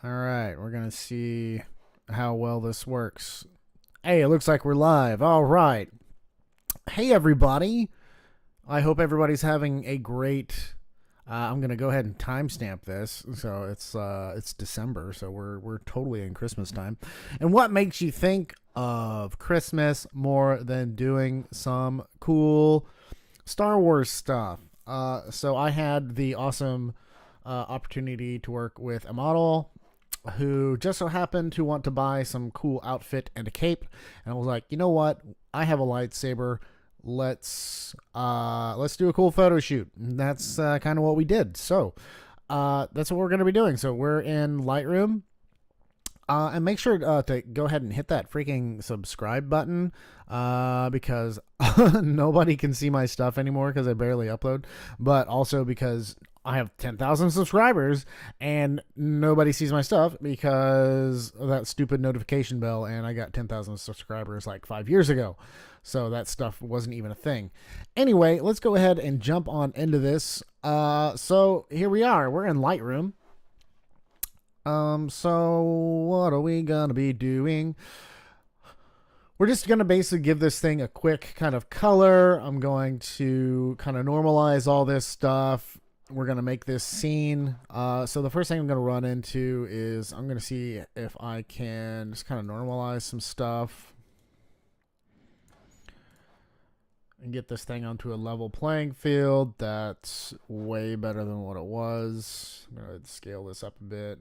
All right, we're going to see how well this works. Hey, it looks like we're live. All right. Hey, everybody. I hope everybody's having a great. I'm going to go ahead and timestamp this. So it's December, so we're totally in Christmas time. And what makes you think of Christmas more than doing some cool Star Wars stuff? So I had the awesome opportunity to work with a model who just so happened to want to buy some cool outfit and a cape, and I was like, you know what? I have a lightsaber. Let's do a cool photo shoot. And that's kind of what we did. So that's what we're going to be doing. So we're in Lightroom. And make sure to go ahead and hit that freaking subscribe button because nobody can see my stuff anymore because I barely upload, but also because I have 10,000 subscribers and nobody sees my stuff because of that stupid notification bell, and I got 10,000 subscribers like 5 years ago. So that stuff wasn't even a thing. Anyway, let's go ahead and jump on into this. So here we are. We're in Lightroom. So what are we gonna be doing? We're just gonna basically give this thing a quick kind of color. I'm going to kind of normalize all this stuff. We're gonna make this scene. So the first thing I'm gonna run into is I'm gonna see if I can just kind of normalize some stuff and get this thing onto a level playing field. That's way better than what it was. I'm gonna scale this up a bit.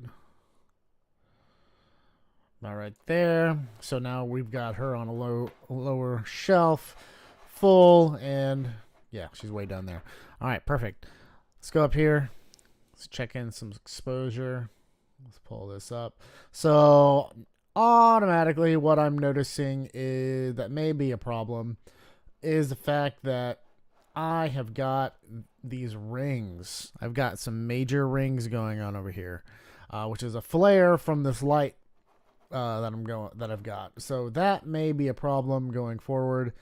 All right there. So now we've got her on a lower shelf, full, and yeah, she's way down there. All right, perfect. Let's go up here. Let's check in some exposure. Let's pull this up. So automatically what I'm noticing is that may be a problem is the fact that I have got these rings. I've got some major rings going on over here, which is a flare from this light that I've got. So that may be a problem going forward,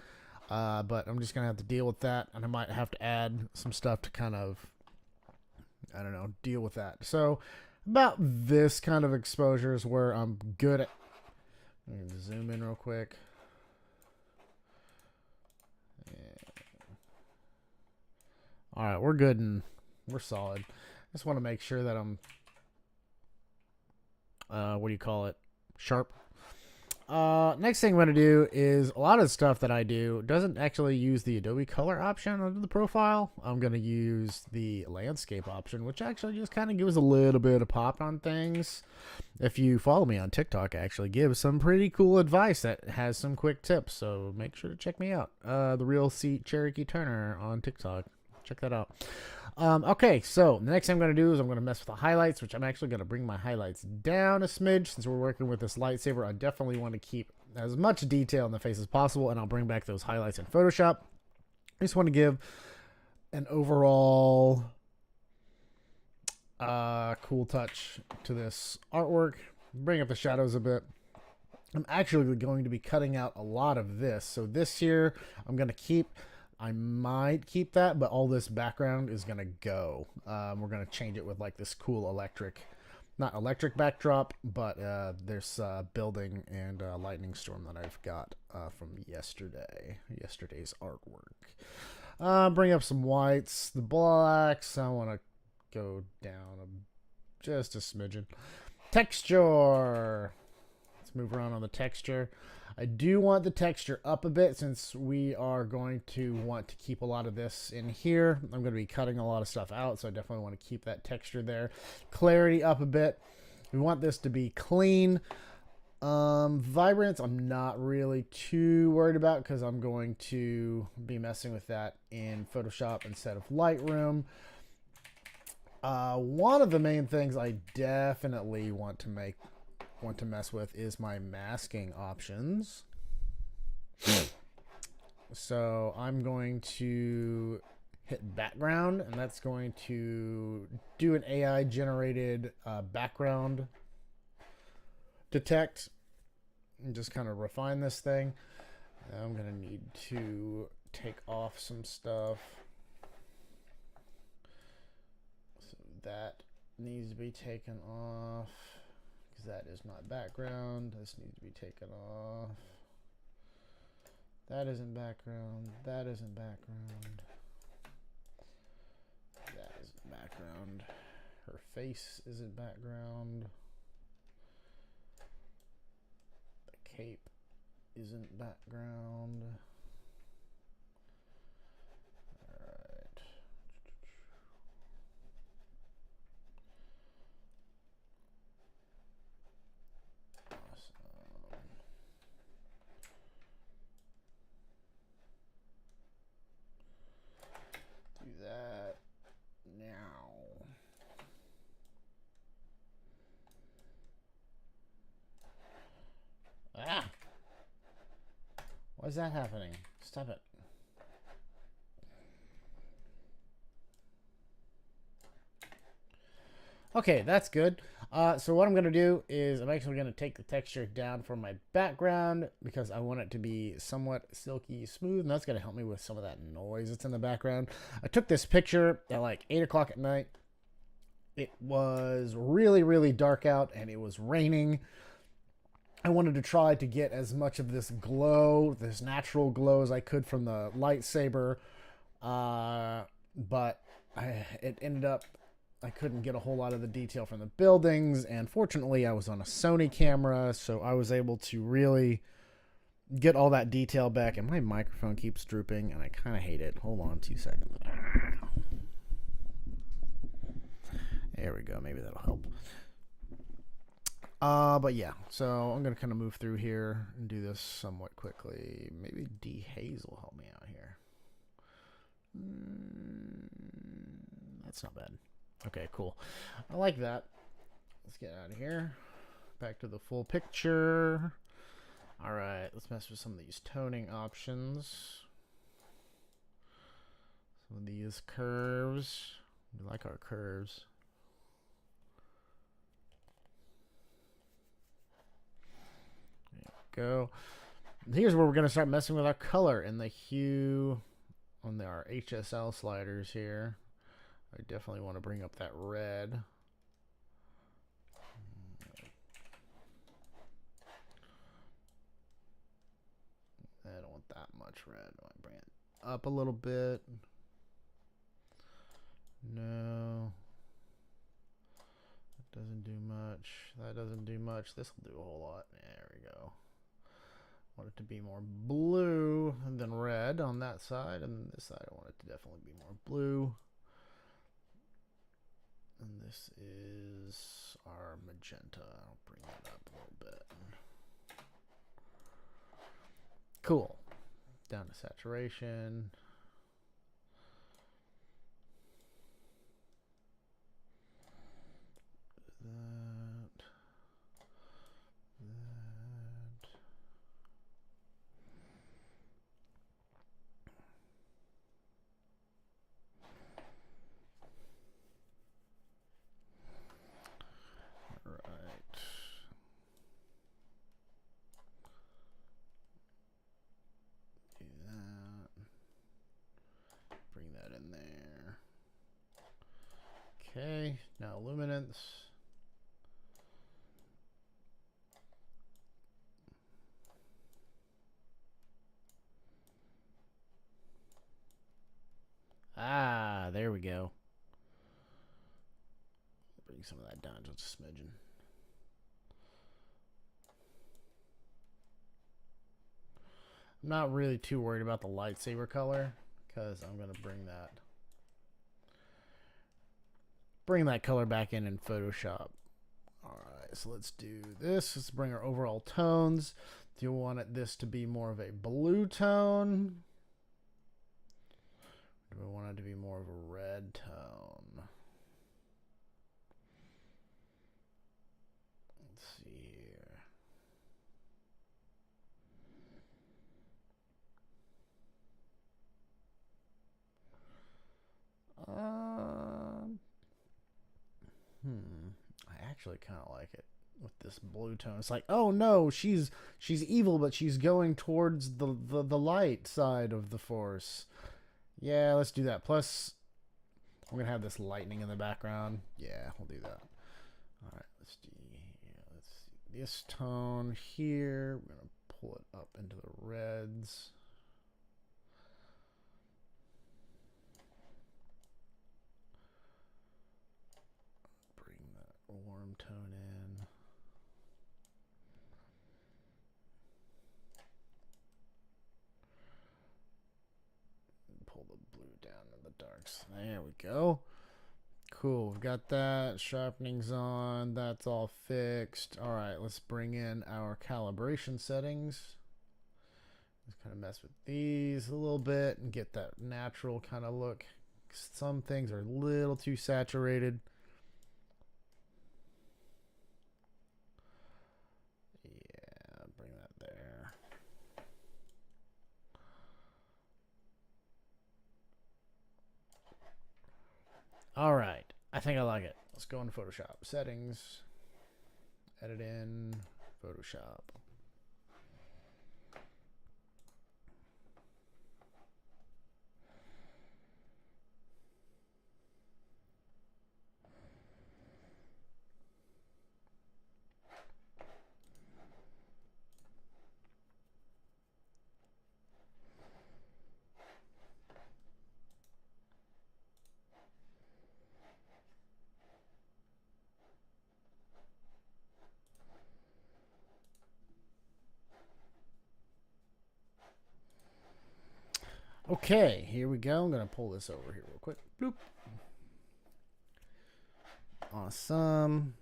but I'm just gonna have to deal with that, and I might have to add some stuff to kind of, I don't know, deal with that. So about this kind of exposure is where I'm good at. Let me zoom in real quick. All right, we're good and we're solid. Just want to make sure that I'm, what do you call it? Sharp. Next thing I'm going to do is a lot of the stuff that I do doesn't actually use the Adobe Color option under the profile. I'm going to use the landscape option, which actually just kind of gives a little bit of pop on things. If you follow me on TikTok, I actually give some pretty cool advice that has some quick tips. So make sure to check me out. The Real Seat Cherokee Turner on TikTok. Check that out. Okay, so the next thing I'm going to do is I'm going to mess with the highlights, which I'm actually going to bring my highlights down a smidge. Since we're working with this lightsaber, I definitely want to keep as much detail in the face as possible, and I'll bring back those highlights in Photoshop. I just want to give an overall cool touch to this artwork. Bring up the shadows a bit. I'm actually going to be cutting out a lot of this. So this here, I'm going to keep... I might keep that, but all this background is going to go. We're going to change it with like this cool not electric backdrop, but there's building and lightning storm that I've got from yesterday's artwork. Bring up some whites, the blacks. I want to go down just a smidgen. Texture. Let's move around on the texture. I do want the texture up a bit since we are going to want to keep a lot of this in here. I'm going to be cutting a lot of stuff out, so I definitely want to keep that texture there. Clarity up a bit. We want this to be clean. Vibrance, I'm not really too worried about because I'm going to be messing with that in Photoshop instead of Lightroom. One of the main things I definitely want to mess with is my masking options. So I'm going to hit background, and that's going to do an AI generated background detect and just kind of refine this thing. I'm going to need to take off some stuff. So that needs to be taken off. because that is my background. This needs to be taken off. That isn't background. That isn't background. That isn't background. Her face isn't background. The cape isn't background. Alright. Awesome. Do that now. Ah! Why is that happening? Stop it. Okay, that's good. So what I'm going to do is I'm actually going to take the texture down from my background because I want it to be somewhat silky smooth, and that's going to help me with some of that noise that's in the background. I took this picture at like 8 o'clock at night. It was really, really dark out, and it was raining. I wanted to try to get as much of this glow, this natural glow, as I could from the lightsaber, but it ended up I couldn't get a whole lot of the detail from the buildings, and fortunately I was on a Sony camera, so I was able to really get all that detail back, and my microphone keeps drooping, and I kind of hate it. Hold on 2 seconds. There we go. Maybe that'll help. But yeah, so I'm going to kind of move through here and do this somewhat quickly. Maybe D-Haze will help me out here. That's not bad. Okay, cool. I like that. Let's get out of here. Back to the full picture. All right, let's mess with some of these toning options. Some of these curves. We like our curves. There we go. Here's where we're going to start messing with our color and the hue on our HSL sliders here. I definitely want to bring up that red. I don't want that much red. I want to bring it up a little bit. No. That doesn't do much. That doesn't do much. This will do a whole lot. There we go. I want it to be more blue than red on that side. And this side I want it to definitely be more blue. And this is our magenta. I'll bring that up a little bit. Cool. Down to saturation. That. Okay, now luminance. Ah, there we go. Bring some of that down just a smidgen. I'm not really too worried about the lightsaber color because I'm going to bring that color back in Photoshop. Alright, so let's do this. Let's bring our overall tones. Do you want this to be more of a blue tone? Do we want it to be more of a red tone? Let's see here. I actually kind of like it with this blue tone. It's like, oh no, she's evil, but she's going towards the light side of the Force. Yeah, let's do that. Plus, we're gonna have this lightning in the background. Yeah, we'll do that. All right, let's see. Yeah, let's this tone here. We're going to pull it up into the reds. Bring that warm tone in. Pull the blue down to the darks. There we go. Cool, we've got that. Sharpening's on. That's all fixed. All right, let's bring in our calibration settings. Just kind of mess with these a little bit and get that natural kind of look. Some things are a little too saturated. Yeah, bring that there. All right, I think I like it. Let's go into Photoshop. Settings, edit in, Photoshop. Okay, here we go. I'm going to pull this over here real quick. Bloop. Awesome.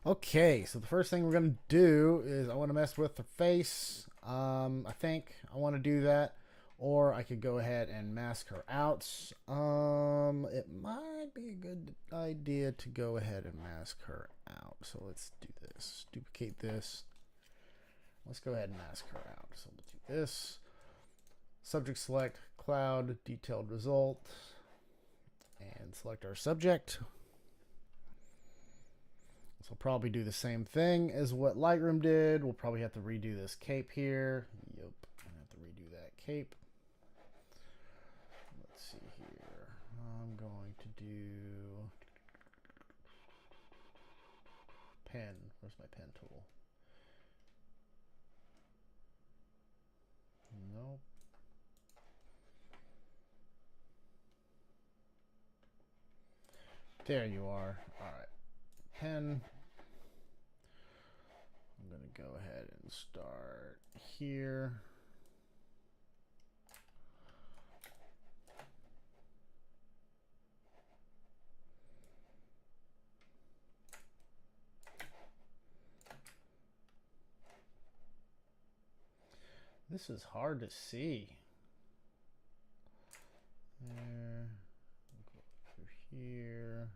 Okay, so the first thing we're going to do is I want to mess with the face. I think I want to do that. Or I could go ahead and mask her out. It might be a good idea to go ahead and mask her out. So let's do this. Duplicate this. Let's go ahead and mask her out. So we'll do this. Subject select, cloud, detailed result, and select our subject. So we'll probably do the same thing as what Lightroom did. We'll probably have to redo this cape here. Yep, I have to redo that cape. Let's see here. I'm going to do pen. Where's my pen tool? Nope. There you are. All right. Pen. I'm going to go ahead and start here. This is hard to see. There. Go through here.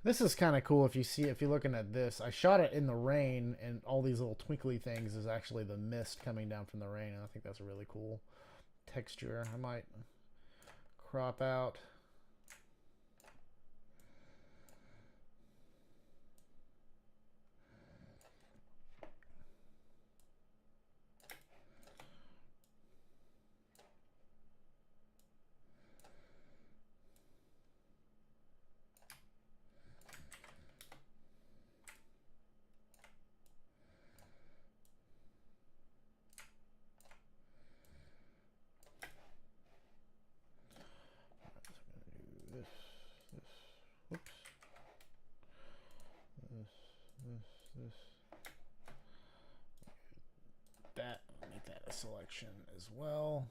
This is kind of cool if you see, if you're looking at this. I shot it in the rain, and all these little twinkly things is actually the mist coming down from the rain, and I think that's a really cool texture. I might crop out. That, make that a selection as well.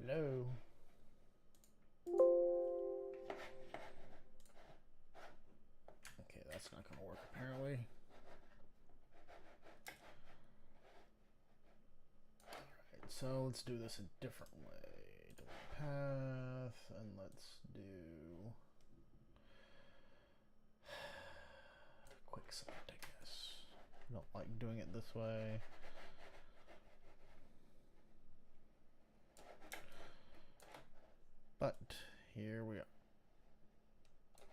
Hello. Okay, that's not going to work apparently. Alright, so let's do this a different way. Delete path, and let's do quick select, I guess. Don't like doing it this way. But here we are.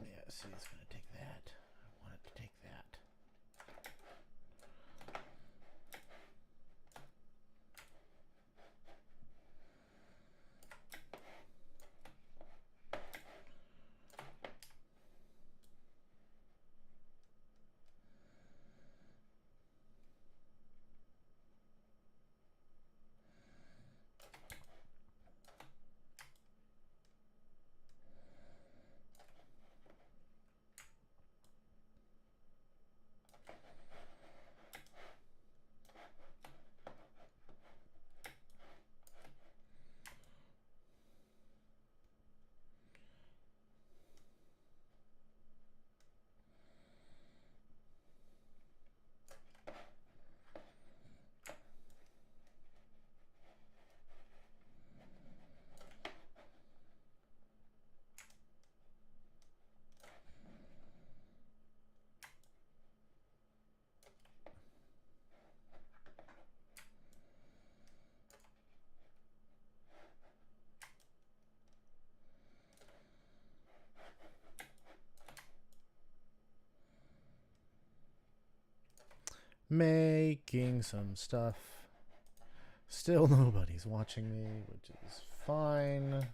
Yeah, see, it's going to take that. I want it to take that. Making some stuff. Still nobody's watching me, which is fine.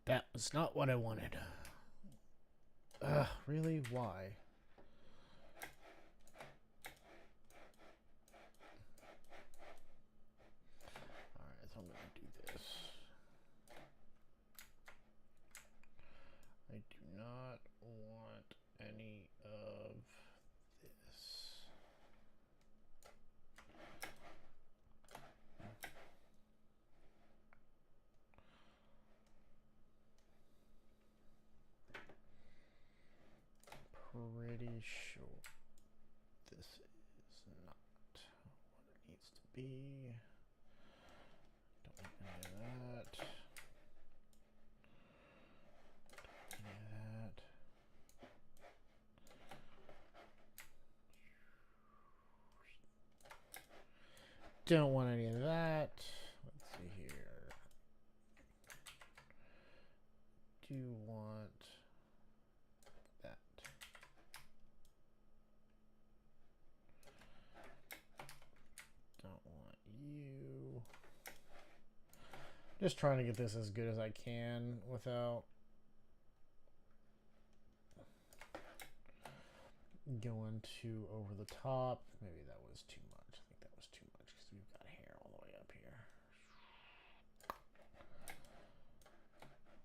That was not what I wanted. Ugh, really? Why? Alright, so I'm going to do this. I do not want any of this. Pretty sure this is not what it needs to be. Don't want any of that. Any of that. Don't want any of that. Let's see here. Do want that. Don't want you. Just trying to get this as good as I can without going too over the top. Maybe that was too much. I think that was too much because we've got hair all the way up here.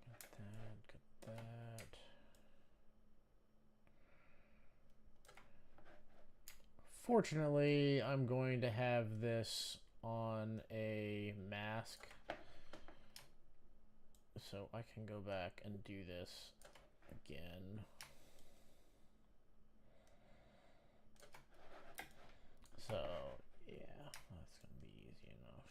Got that, got that. Fortunately, I'm going to have this on a mask, so I can go back and do this again. So, yeah, that's going to be easy enough.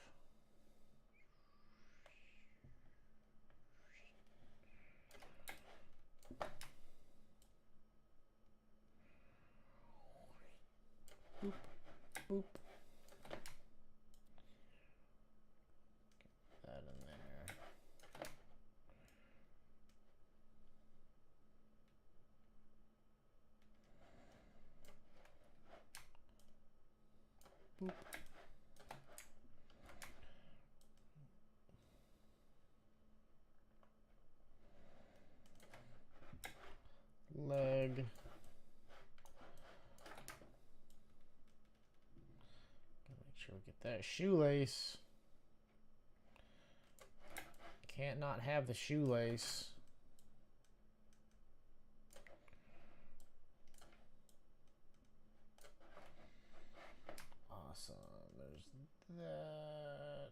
Boop, boop. Get that in there. Boop. leg. Make sure we get that shoelace. Can't not have the shoelace. Awesome. There's that.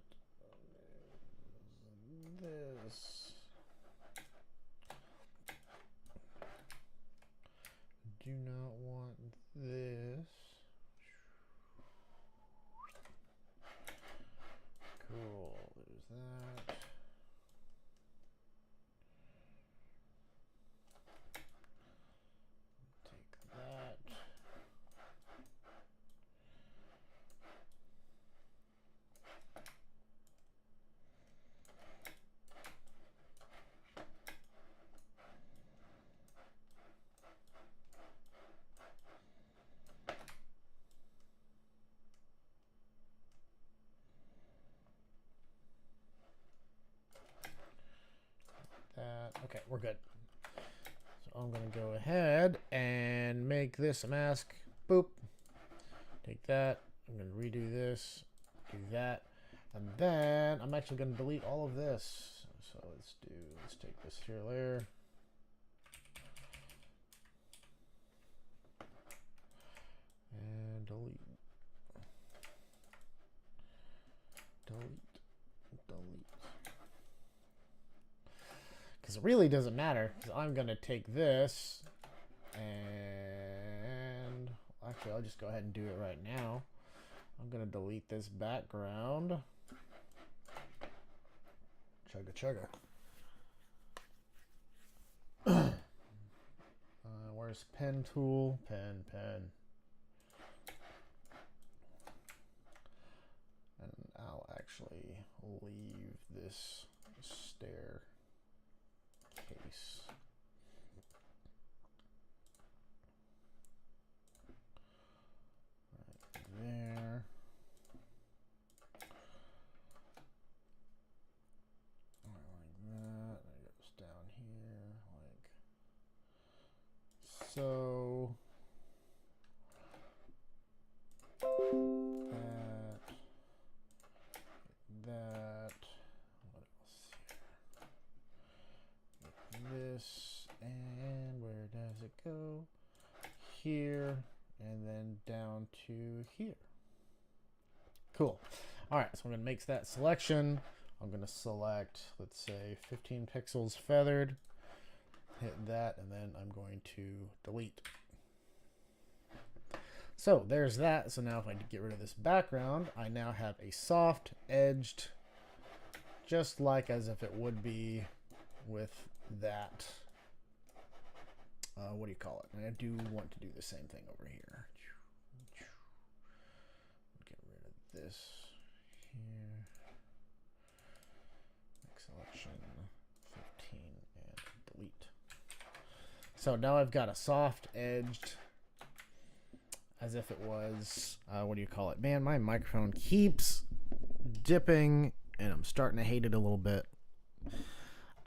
There's this. Do not want this. Cool. There's that. Take that. Okay, we're good. So I'm going to go ahead and make this a mask. Boop. Take that. I'm going to redo this. Do that. And then I'm actually going to delete all of this. So let's take this here layer. And delete. Because it really doesn't matter, because I'm going to take this and actually I'll just go ahead and do it right now. I'm going to delete this background. Chugga chugga. Where's pen tool? Pen. And I'll actually leave this stair case. Right there. Like that. It goes down here like so. That. What else here? This, and where does it go? Here, and then down to here. Cool. All right, so I'm going to make that selection. I'm going to select, let's say, 15 pixels feathered. Hit that, and then I'm going to delete. So there's that. So now if I get rid of this background, I now have a soft edged, just like as if it would be with that. What do you call it? And I do want to do the same thing over here. Get rid of this here. Make selection 15 and delete. So now I've got a soft edged, as if it was, what do you call it? Man, my microphone keeps dipping, and I'm starting to hate it a little bit.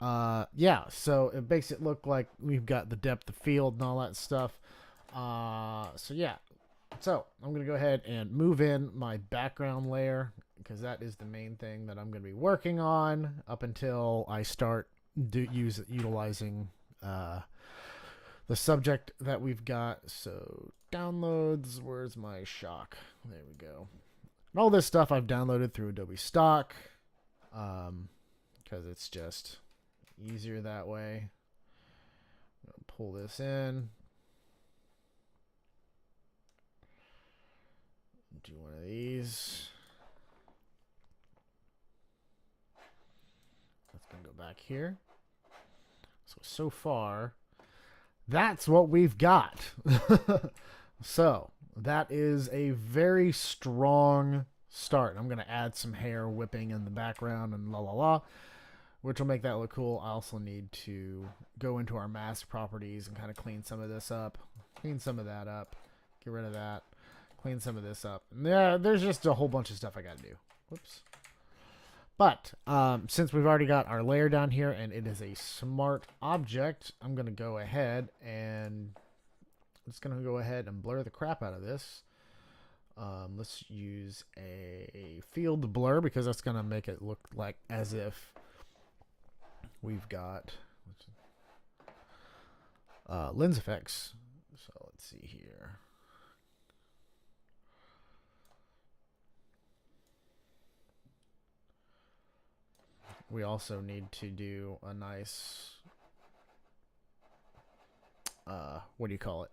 Yeah, so it makes it look like we've got the depth of field and all that stuff. So yeah, so I'm going to go ahead and move in my background layer, because that is the main thing that I'm going to be working on up until I start utilizing the subject that we've got. So downloads, where's my shock? There we go. And all this stuff I've downloaded through Adobe Stock, because it's just easier that way. I'm going to pull this in. Do one of these. Let's go back here. So far, that's what we've got. So that is a very strong start. I'm going to add some hair whipping in the background and la la la, which will make that look cool. I also need to go into our mask properties and kind of clean some of this up, clean some of that up, get rid of that, clean some of this up. Yeah, there's just a whole bunch of stuff I got to do. Whoops. But since we've already got our layer down here and it is a smart object, I'm going to go ahead and blur the crap out of this. Let's use a field blur because that's going to make it look like as if we've got lens effects. So let's see here. We also need to do a nice, what do you call it?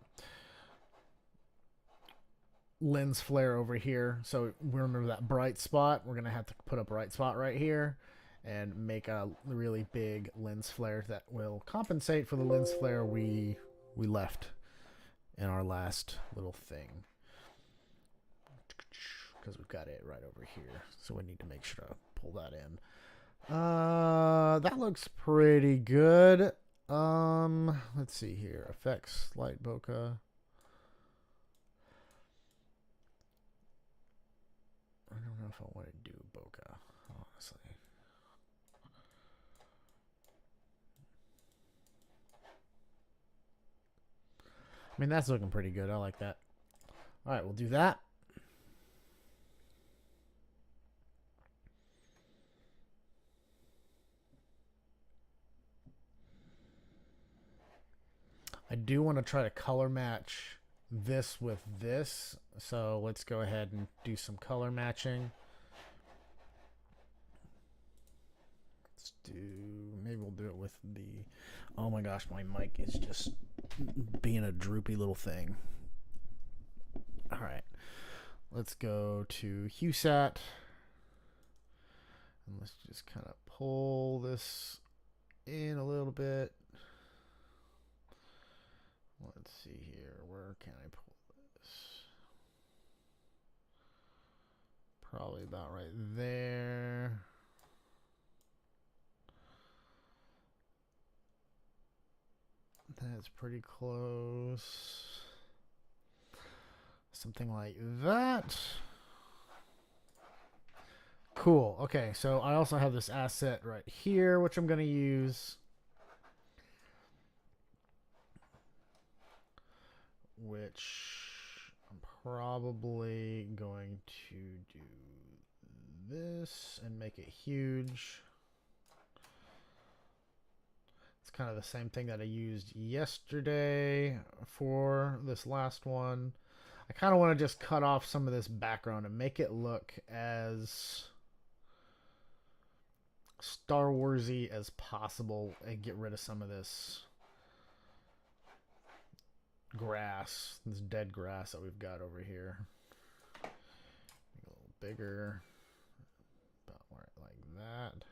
Lens flare over here. So we remember that bright spot. We're going to have to put a bright spot right here and make a really big lens flare that will compensate for the lens flare we left in our last little thing. Because we've got it right over here. So we need to make sure to pull that in. That looks pretty good. Let's see here. Effects, light bokeh. I don't know if I want to do bokeh, honestly. I mean, that's looking pretty good. I like that. All right, we'll do that. I do want to try to color match this with this. So let's go ahead and do some color matching. Let's do, maybe we'll do it with the, oh my gosh, my mic is just being a droopy little thing. All right, let's go to HueSat. And let's just kind of pull this in a little bit. Let's see here. Where can I pull this? Probably about right there. That's pretty close. Something like that. Cool. Okay, so I also have this asset right here, which I'm going to use. Which I'm probably going to do this and make it huge. It's kind of the same thing that I used yesterday for this last one. I kind of want to just cut off some of this background and make it look as Star Warsy as possible and get rid of some of this grass, this dead grass that we've got over here. Make it a little bigger, about right like that.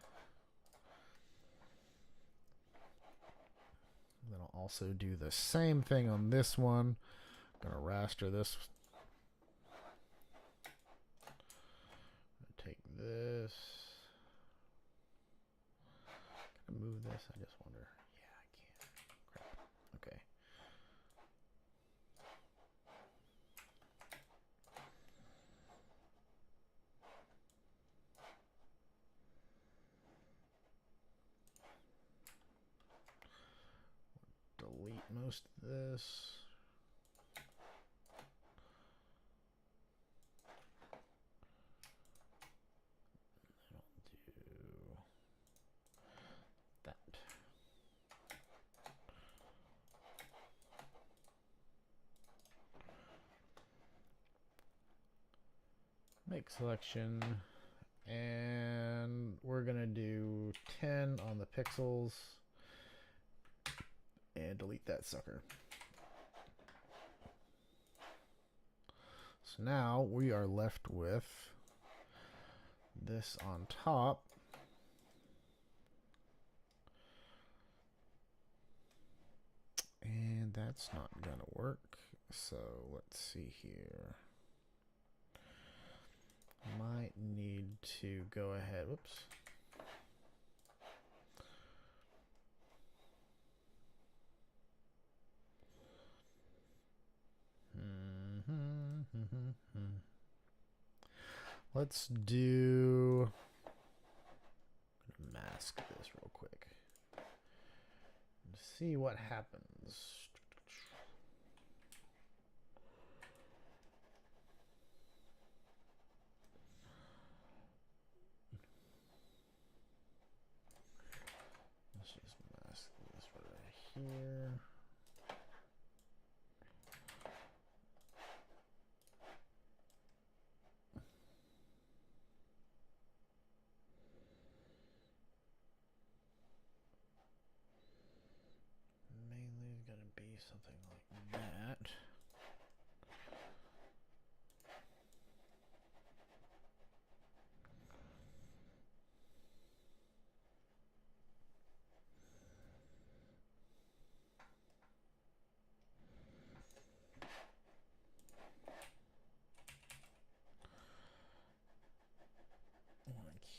Then I'll also do the same thing on this one. I'm gonna raster this. Take this. Can I move this? I just wonder. Yeah, I can. Crap. Okay. Delete most of this. Make selection, and we're gonna do 10 on the pixels and delete that sucker. So now we are left with this on top. And that's not gonna work. So let's see here. Might need to go ahead. Whoops. Let's do mask this real quick and see what happens. Let's just mask this right here. Mainly going to be something like that.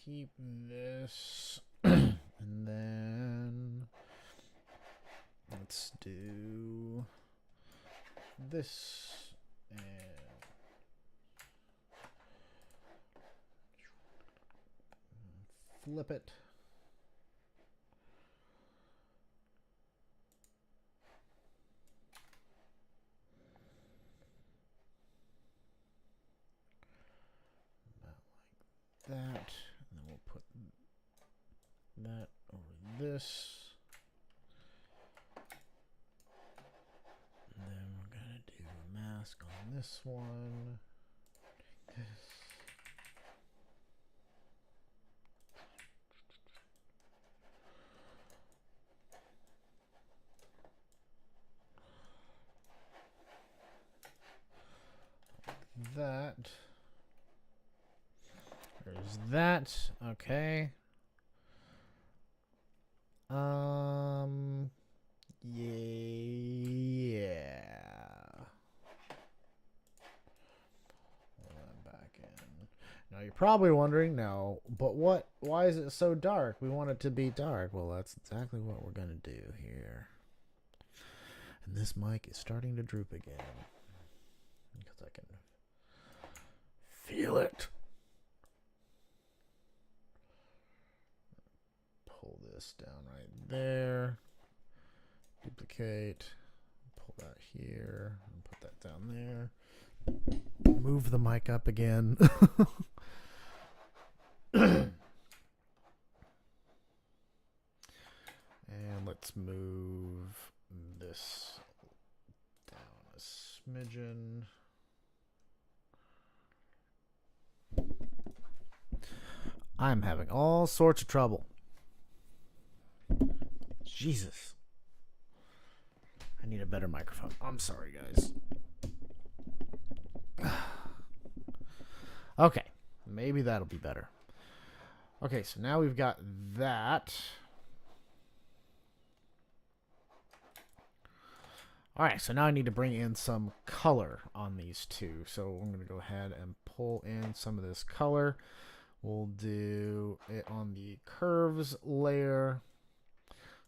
Keep this and then let's do this and flip it. About like that. And then we'll put that over this. And then we're going to do a mask on this one. That. There's that. Okay. Yeah. Back in. Now you're probably wondering, no, but what? Why is it so dark? We want it to be dark. Well, that's exactly what we're gonna do here. And this mic is starting to droop again because I can feel it. Pull this down right there. Duplicate. Pull that here and put that down there. Move the mic up again. And let's move this down a smidgen. I'm having all sorts of trouble. Jesus. I need a better microphone. I'm sorry, guys. Okay. Maybe that'll be better. Okay, so now we've got that. Alright, so now I need to bring in some color on these two. So I'm going to go ahead and pull in some of this color. We'll do it on the curves layer.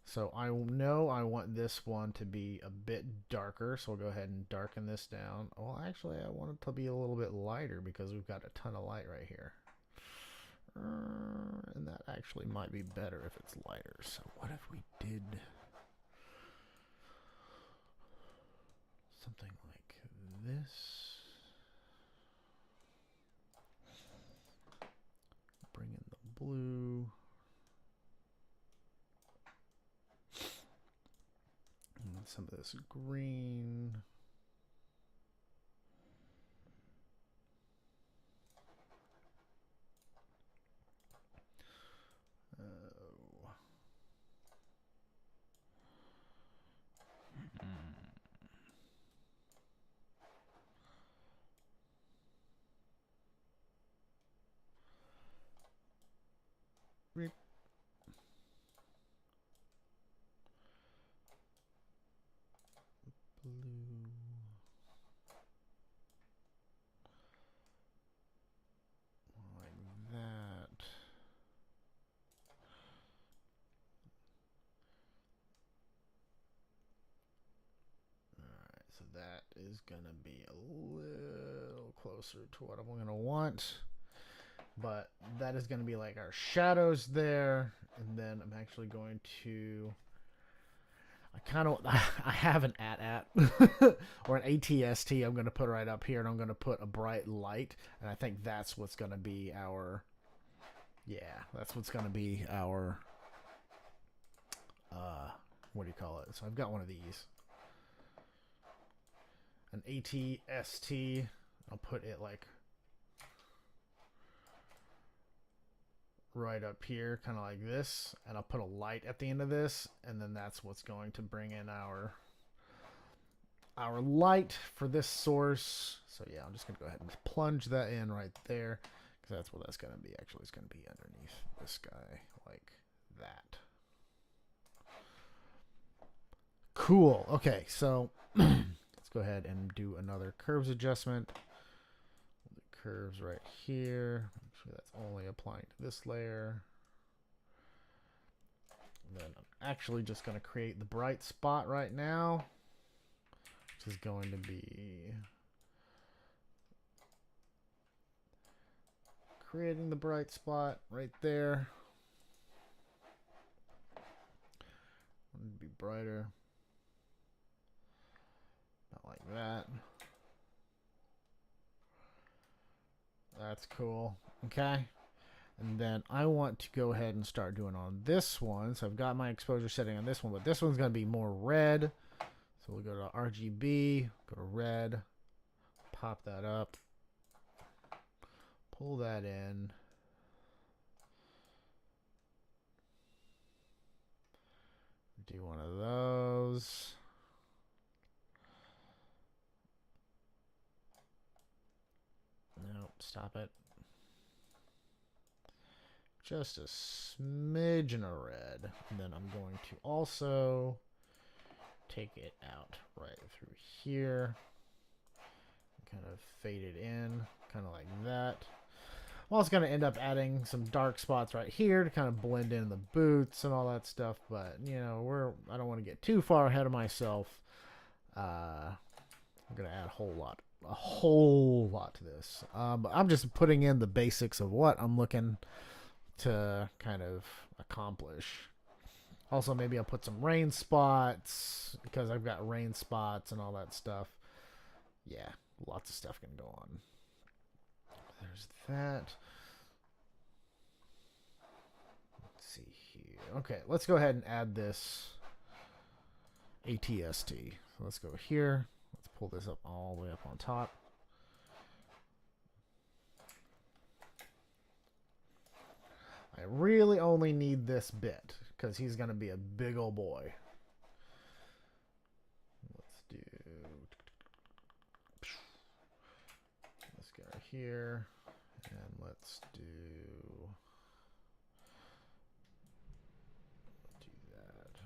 So I know I want this one to be a bit darker, so we'll go ahead and darken this down. Well, actually, I want it to be a little bit lighter because we've got a ton of light right here. And that actually might be better if it's lighter. So what if we did something like this? Bring in the blue. And some of this green. Blue. Like that. Alright, so that is going to be a little closer to what I'm going to want. But that is going to be like our shadows there. and then I'm actually going to. I have an AT or an ATST. I'm going to put right up here, and I'm going to put a bright light, and I think that's what's going to be our. Yeah, that's what's going to be our. What do you call it? So I've got one of these. An ATST. I'll put it like right up here, kind of like this, and I'll put a light at the end of this, and then that's what's going to bring in our light for this source. So yeah, I'm just gonna go ahead and plunge that in right there, because that's what that's gonna be. Actually, it's gonna be underneath this guy like that. Cool. Okay, so let's go ahead and do another curves adjustment. The curves right here. Make sure that's only applying to this layer. And then I'm actually just going to create the bright spot right now, which is going to be creating the bright spot right there. I want it to be brighter. Not like that. That's cool. Okay. And then I want to go ahead and start doing on this one. So I've got my exposure setting on this one, but this one's going to be more red. So we'll go to RGB, go to red, pop that up, pull that in. Do one of those. Nope, stop it. Just a smidgen of red. And then I'm going to also take it out right through here. Kind of fade it in, kind of like that. I'm also going to end up adding some dark spots right here to kind of blend in the boots and all that stuff. But, you know, I don't want to get too far ahead of myself. I'm going to add a whole lot to this. But I'm just putting in the basics of what I'm looking to kind of accomplish. Also, maybe I'll put some rain spots because I've got rain spots and all that stuff. Yeah, lots of stuff can go on. There's that. Let's see here. Okay, let's go ahead and add this ATST. So let's go here. Let's pull this up all the way up on top. I really only need this bit because he's going to be a big old boy. Let's do this guy here, and let's do that.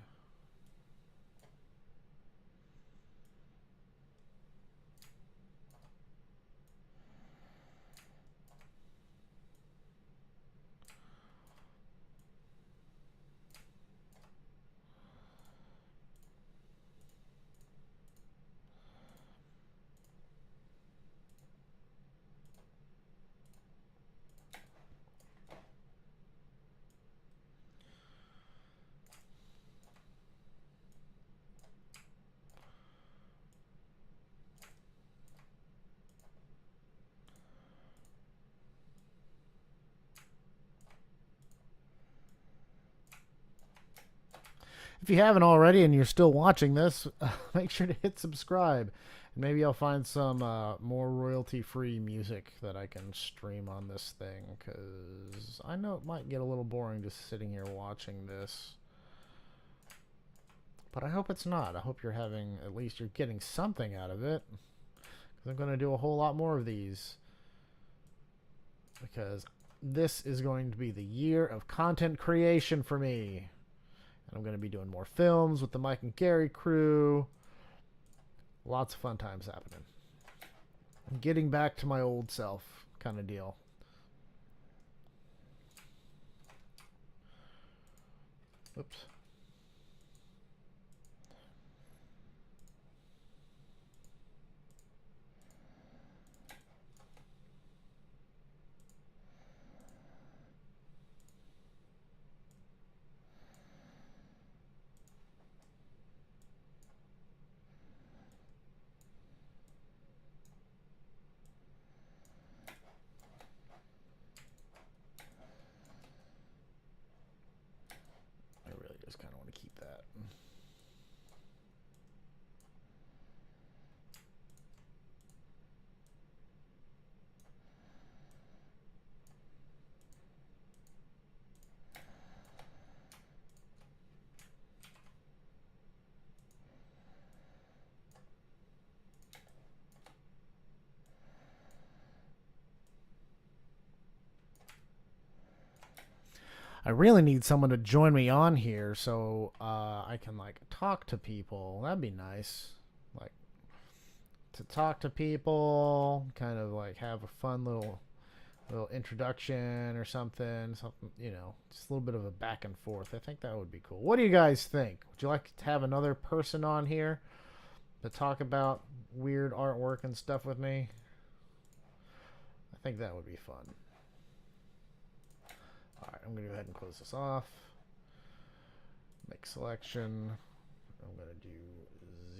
If you haven't already and you're still watching this, make sure to hit subscribe. And maybe I'll find some more royalty-free music that I can stream on this thing, because I know it might get a little boring just sitting here watching this. But I hope it's not. I hope you're having, at least you're getting something out of it. Because I'm going to do a whole lot more of these. Because this is going to be the year of content creation for me. I'm going to be doing more films with the Mike and Gary crew. Lots of fun times happening. I'm getting back to my old self kind of deal. Oops. I really need someone to join me on here so I can like talk to people. That'd be nice. Like to talk to people, kind of like have a fun little introduction or something, you know, just a little bit of a back and forth. I think that would be cool. What do you guys think? Would you like to have another person on here to talk about weird artwork and stuff with me? I think that would be fun. Alright, I'm going to go ahead and close this off. Make selection. I'm going to do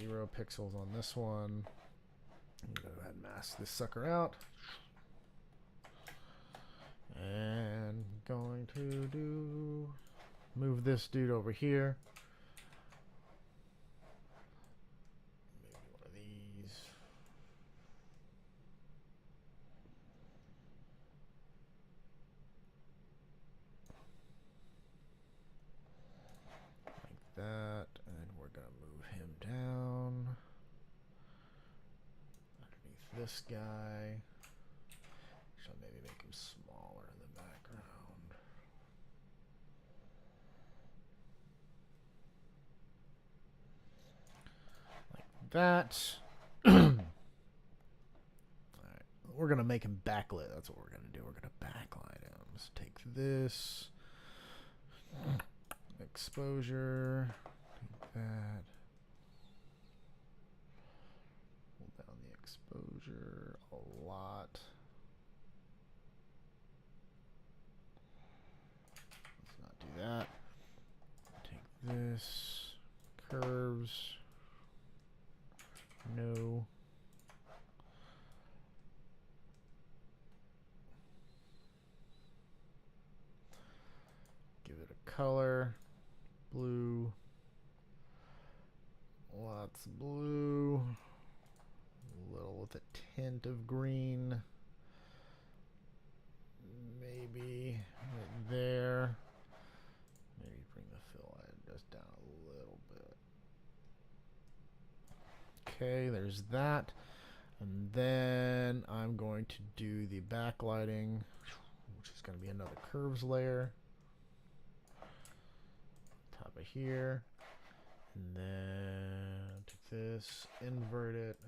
0 pixels on this one. I'm going to go ahead and mask this sucker out. And going to move this dude over here. Maybe one of these. Like that. And we're going to move him down. Underneath this guy. Actually, maybe make him smaller in the background. Like that. Alright. We're going to make him backlit. That's what we're going to do. We're going to backlight him. Let's take this. Exposure. Take that. Pull down the exposure a lot. That. Take this. Curves. No. Give it a color. Blue. Lots of blue. A little with a tint of green. Maybe right there. Maybe bring the fill in just down a little bit. Okay, there's that. And then I'm going to do the backlighting, which is going to be another curves layer. Top of here. And then take this, invert it.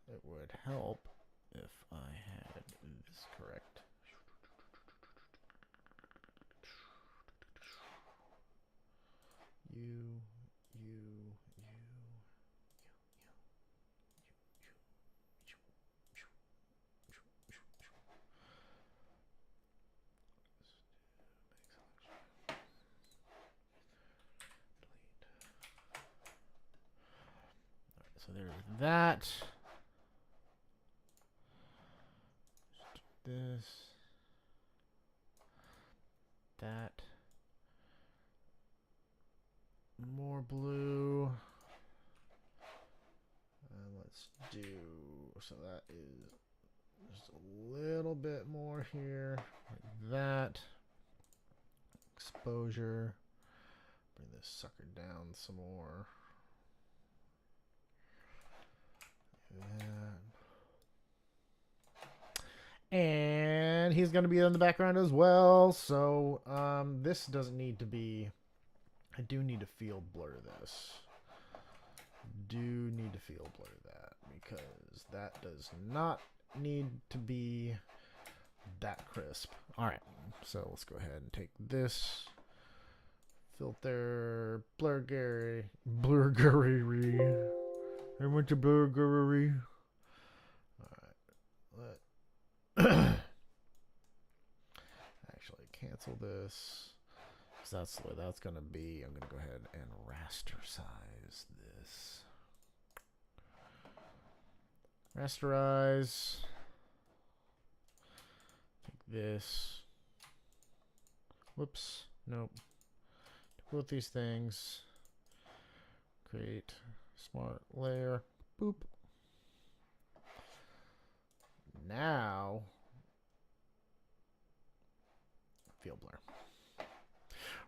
It would help if I had this correct. So there's that. This, that, more blue, and let's do, so that is just a little bit more here, like that, exposure, bring this sucker down some more, like that. And he's going to be in the background as well. So this doesn't need to be... I do need to field blur this. Do need to field blur that. Because that does not need to be that crisp. Alright. So let's go ahead and take this. Filter. Blurgery. Blurgery. I went to blurgery. Actually, cancel this. So that's the way that's going to be. I'm going to go ahead and rasterize this. Rasterize. Take this. Whoops. Nope. Both these things. Create smart layer. Boop. now, field blur.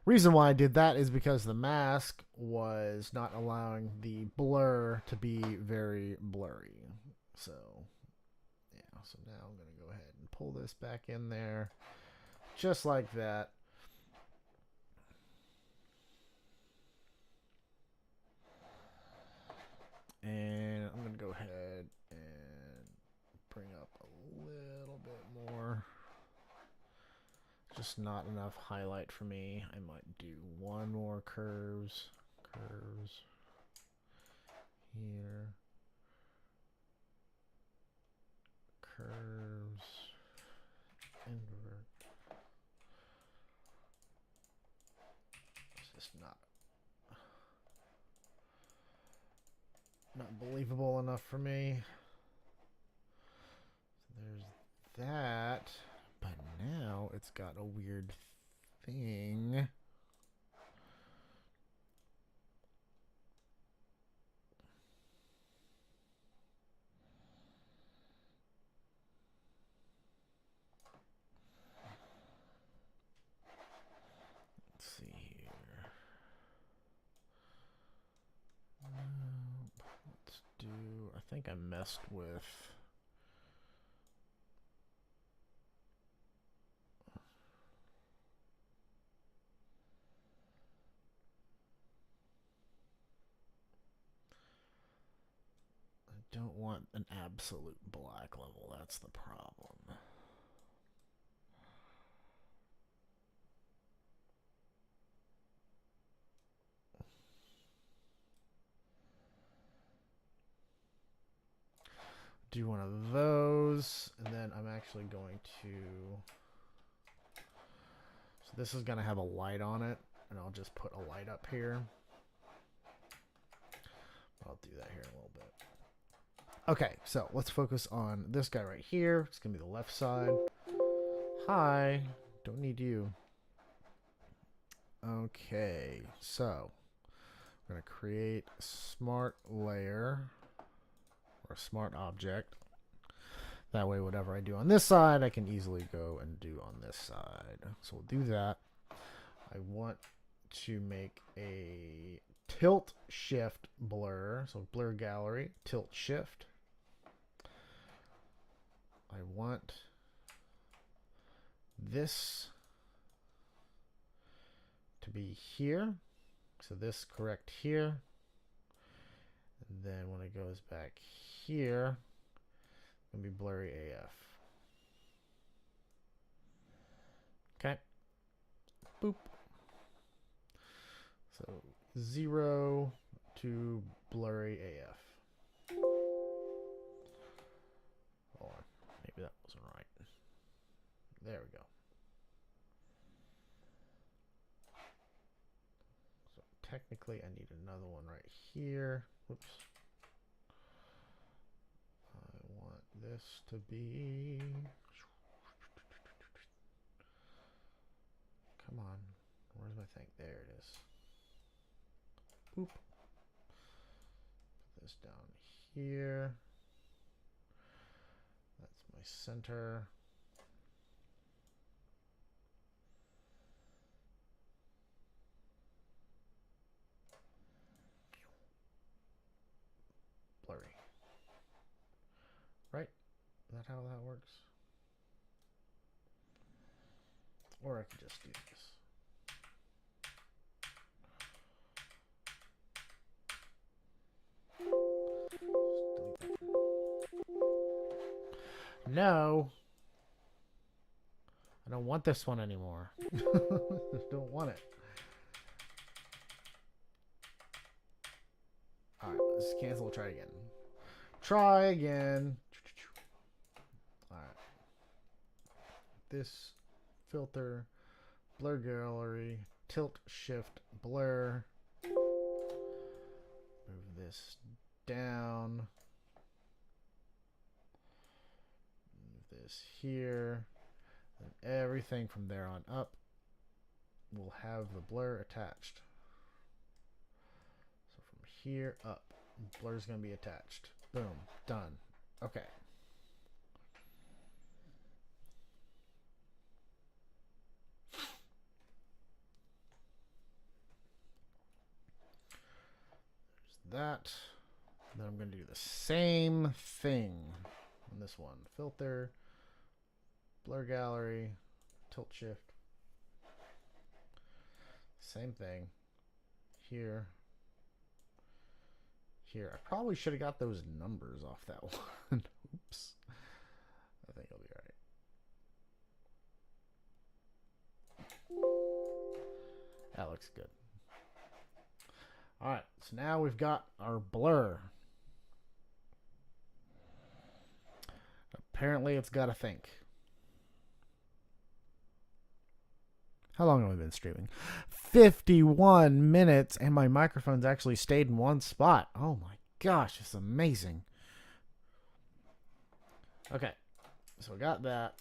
Reason why I did that is because the mask was not allowing the blur to be very blurry. So, yeah. So now I'm going to go ahead and pull this back in there. Just like that. And I'm going to go ahead and bring up a little bit more. Just not enough highlight for me. I might do one more curves here, curves, invert. It's just not believable enough for me. So there's that. But now it's got a weird thing. Let's see here. Let's do, I think I messed with don't want an absolute black level. That's the problem. Do one of those, and then I'm actually going to... So this is going to have a light on it, and I'll just put a light up here. I'll do that here in a little bit. Okay, so let's focus on this guy right here. It's going to be the left side. Hi. Don't need you. Okay, so we're going to create a smart layer or a smart object. That way, whatever I do on this side, I can easily go and do on this side. So we'll do that. I want to make a tilt shift blur. So blur gallery, tilt shift. I want this to be here. So this correct here. And then when it goes back here, it's going to be blurry AF. Okay. Boop. So 0 to blurry AF. Hold on. Maybe that wasn't right. There we go. So technically I need another one right here. Whoops. I want this to be... Come on. Where's my thing? There it is. Boop. Put this down here. That's my center. Blurry. Right? Is that how that works? Or I could just do this. No. I don't want this one anymore. Don't want it. Alright, let's cancel. We'll try again. Try again. Alright. This filter, blur gallery, tilt shift blur. Move this down. Move this here. And everything from there on up will have the blur attached. So from here up, blur is going to be attached. Boom. Done. Okay. that. Then I'm going to do the same thing on this one. Filter, blur gallery, tilt shift. Same thing. Here. Here. I probably should have got those numbers off that one. Oops. I think I'll be alright. That looks good. Alright, so now we've got our blur. Apparently it's got to think. How long have we been streaming? 51 minutes, and my microphone's actually stayed in one spot. Oh my gosh, it's amazing. Okay, so we got that.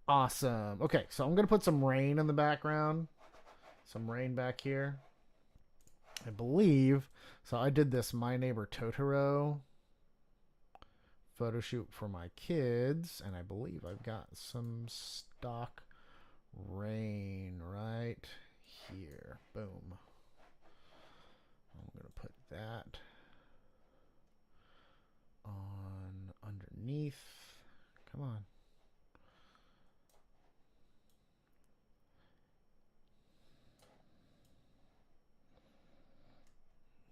Awesome. Okay, so I'm going to put some rain in the background. Some rain back here. I believe. So I did this My Neighbor Totoro photo shoot for my kids, and I believe I've got some stock rain right here. Boom. I'm going to put that on underneath. Come on.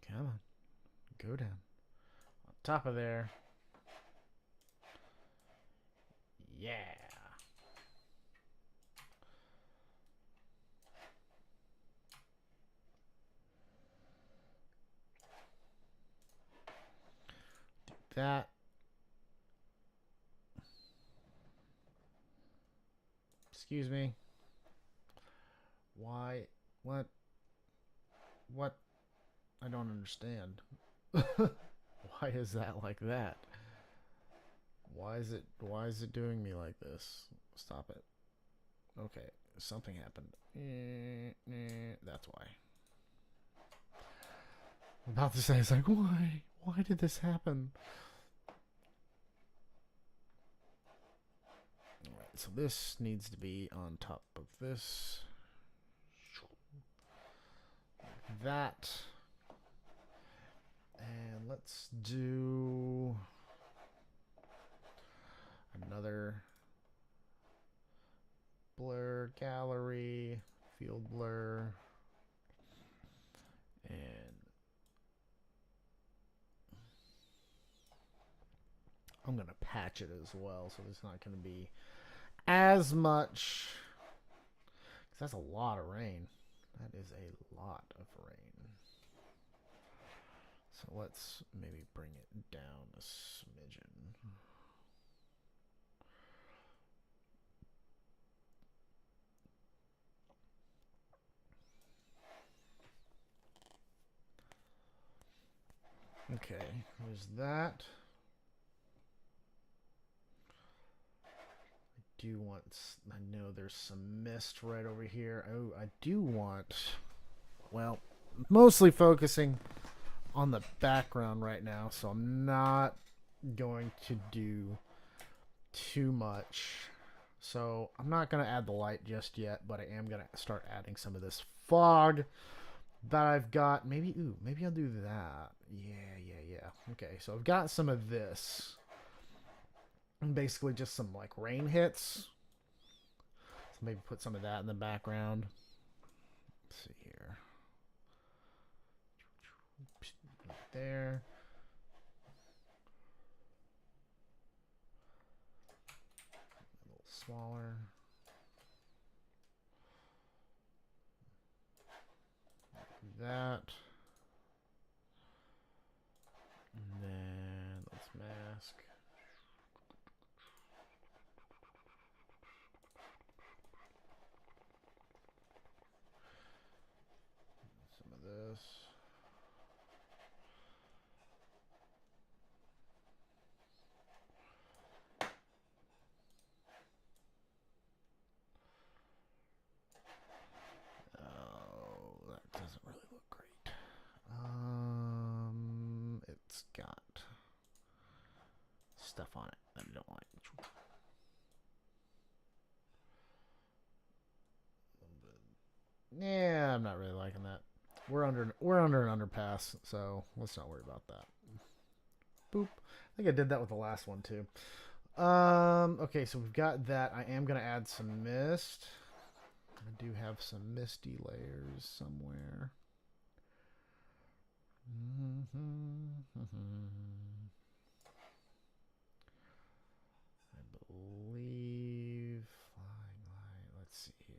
Come on. Go down. On top of there. Yeah. Do that. Excuse me. Why? What? What? I don't understand. Why is that like that? Why is it doing me like this? Stop it. Okay, something happened. That's why. I'm about to say, it's like, why? Why did this happen? Alright, so this needs to be on top of this. Like that. And let's do another blur gallery, field blur, and I'm going to patch it as well, so there's not going to be as much, because that's a lot of rain. That is a lot of rain. So let's maybe bring it down a smidgen. Okay, there's that. I know there's some mist right over here. Oh, I do want, well, mostly focusing on the background right now, so I'm not going to do too much. So I'm not going to add the light just yet, but I am going to start adding some of this fog that I've got. Maybe I'll do that. Yeah. Okay, so I've got some of this. And basically just some like rain hits. So maybe put some of that in the background. Let's see here. Right there. A little smaller. Like that. And then let's mask. Some of this. Oh, that doesn't really look great. It's got stuff on it that I don't like. Yeah, I'm not really liking that. We're under an underpass, so let's not worry about that. Boop. I think I did that with the last one too. Okay, so we've got that. I am gonna add some mist. I do have some misty layers somewhere. I believe flying light. Let's see here.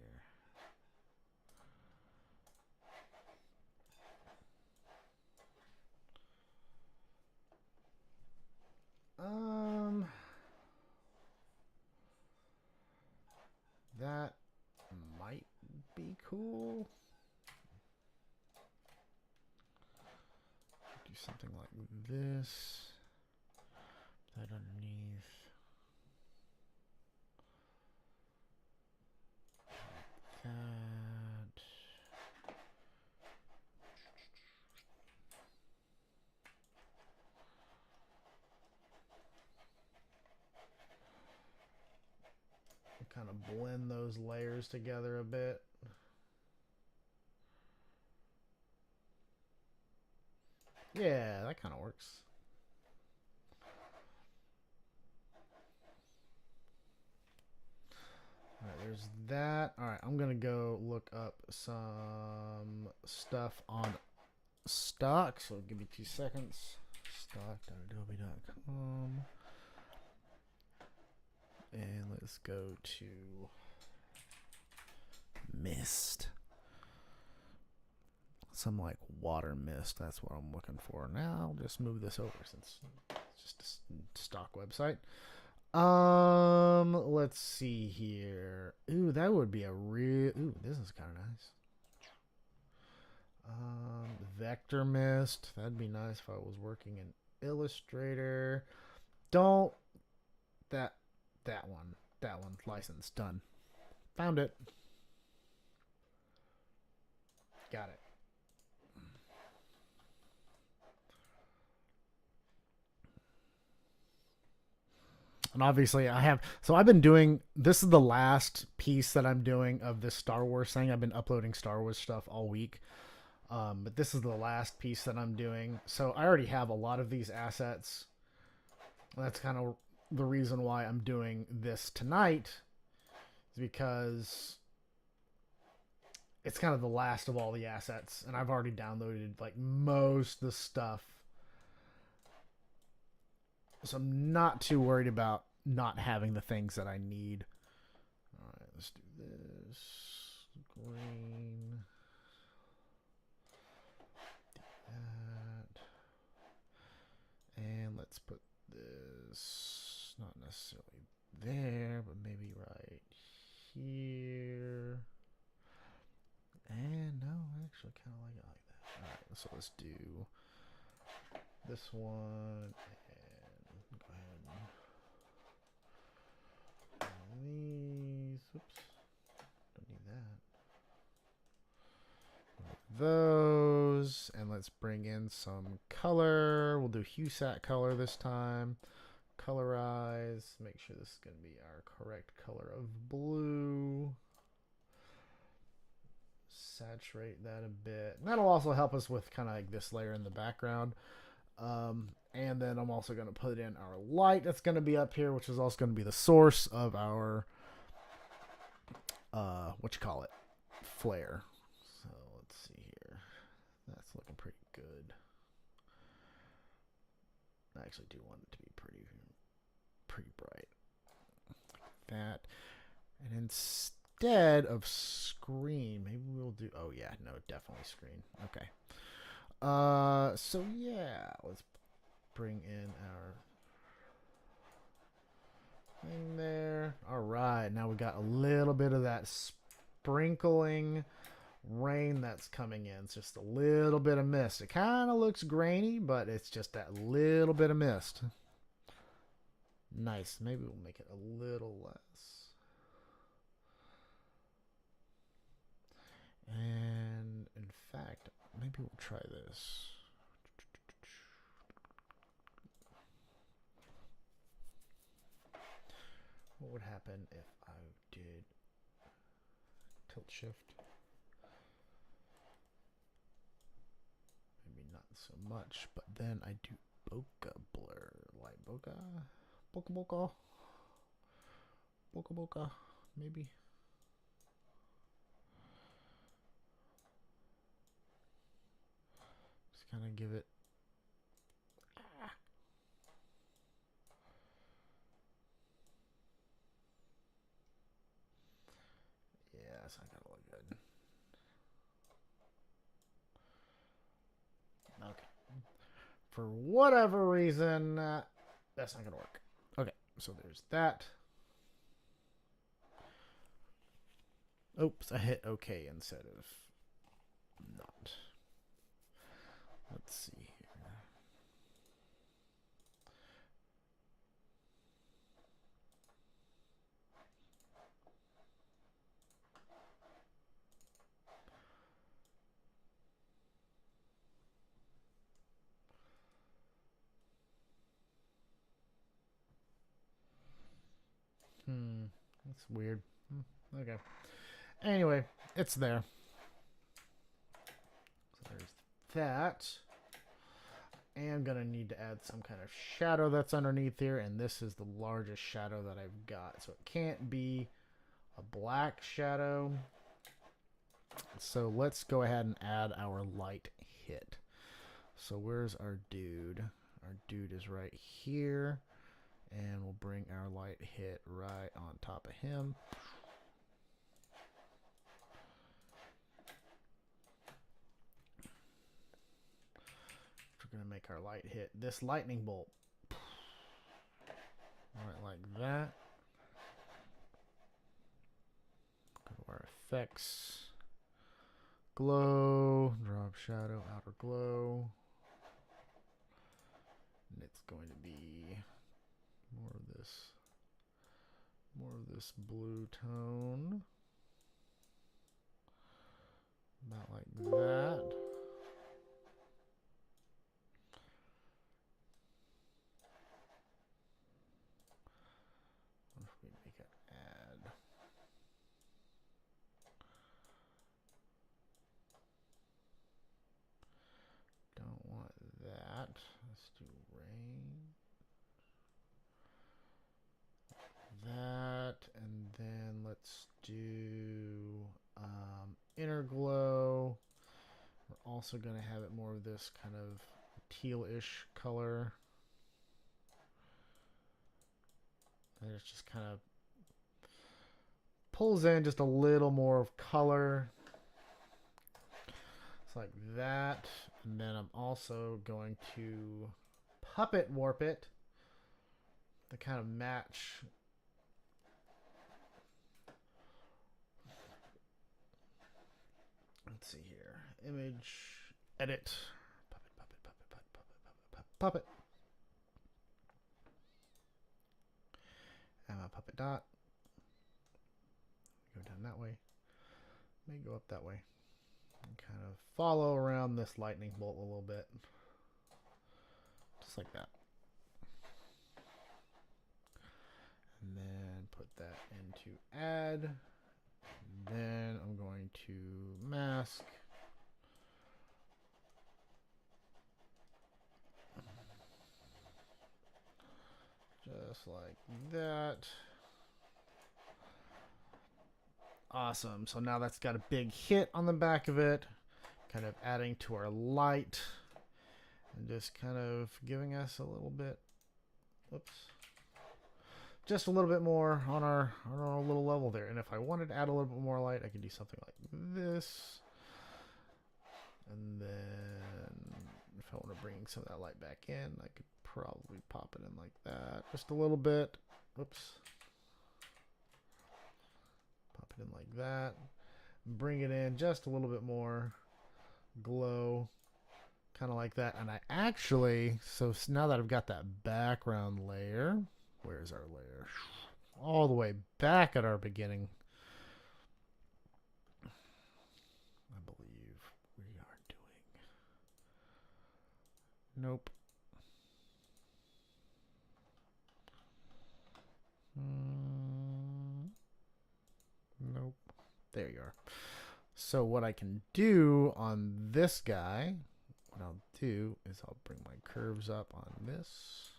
That might be cool. Do something like this. That underneath. That. Kind of blend those layers together a bit. Yeah, that kind of works. Alright, there's that. Alright, I'm going to go look up some stuff on stock. So give me 2 seconds. Stock.adobe.com. And let's go to mist. Some like water mist. That's what I'm looking for. Now I'll just move this over since it's just a stock website. Let's see here. Ooh, that would be a real. Ooh, this is kind of nice. Vector mist. That'd be nice if I was working in Illustrator. Don't. That one. That one. License. Done. Found it. Got it. And obviously I have, so I've been doing, this is the last piece that I'm doing of this Star Wars thing. I've been uploading Star Wars stuff all week. But this is the last piece that I'm doing. So I already have a lot of these assets. That's kind of the reason why I'm doing this tonight, is because it's kind of the last of all the assets. And I've already downloaded like most of the stuff. So I'm not too worried about not having the things that I need. All right, let's do this. Green. Do that. And let's put this, not necessarily there, but maybe right here. And no, I actually kind of like it like that. All right, so let's do this one. Go ahead and these. Oops. Don't need that. Those. And let's bring in some color. We'll do HueSat color this time. Colorize. Make sure this is going to be our correct color of blue. Saturate that a bit. And that'll also help us with kind of like this layer in the background. And then I'm also going to put in our light that's going to be up here, which is also going to be the source of our, flare. So let's see here. That's looking pretty good. I actually do want it to be pretty bright. Like that. And instead of screen, maybe we'll do, oh yeah, no, definitely screen. Okay. So yeah, let's bring in our thing there. All right, now we got a little bit of that sprinkling rain that's coming in. It's just a little bit of mist. It kind of looks grainy, but it's just that little bit of mist. Nice. Maybe we'll make it a little less. And in fact, maybe we'll try this. What would happen if I did tilt shift? so much, but then I do bokeh blur, like bokeh, bokeh, maybe. Just kind of give it. Yeah, it's not gonna look good. Okay. For whatever reason, that's not gonna work. Okay, so there's that. Oops, I hit OK instead of not. Let's see here. That's weird. Okay. Anyway, it's there. So there's that. I am going to need to add some kind of shadow that's underneath here, and this is the largest shadow that I've got. So it can't be a black shadow. So let's go ahead and add our light hit. So where's our dude? Our dude is right here. And we'll bring our light hit right on top of him. We're going to make our light hit this lightning bolt. Right like that. Go to our effects. Glow, drop shadow, outer glow. And it's going to be more of this blue tone. About like that. What if we make it add? Don't want that. Let's do rain. That, and then let's do inner glow. We're also going to have it more of this kind of teal-ish color. And it just kind of pulls in just a little more of color. It's like that. And then I'm also going to puppet warp it to kind of match. Let's see here. Image, edit, puppet. And my puppet dot. Go down that way. May go up that way. And kind of follow around this lightning bolt a little bit. Just like that. And then put that into add. And then I'm going to mask. Just like that. Awesome. So now that's got a big hit on the back of it. Kind of adding to our light. And just kind of giving us a little bit. Whoops. Just a little bit more on our little level there. And if I wanted to add a little bit more light, I could do something like this. And then if I want to bring some of that light back in, I could probably pop it in like that. Just a little bit. Oops. Pop it in like that. Bring it in just a little bit more. Glow. Kind of like that. And I actually, so now that I've got that background layer, where's our layer? All the way back at our beginning. I believe we are doing. Nope. Nope. There you are. So what I can do on this guy, what I'll do is I'll bring my curves up on this.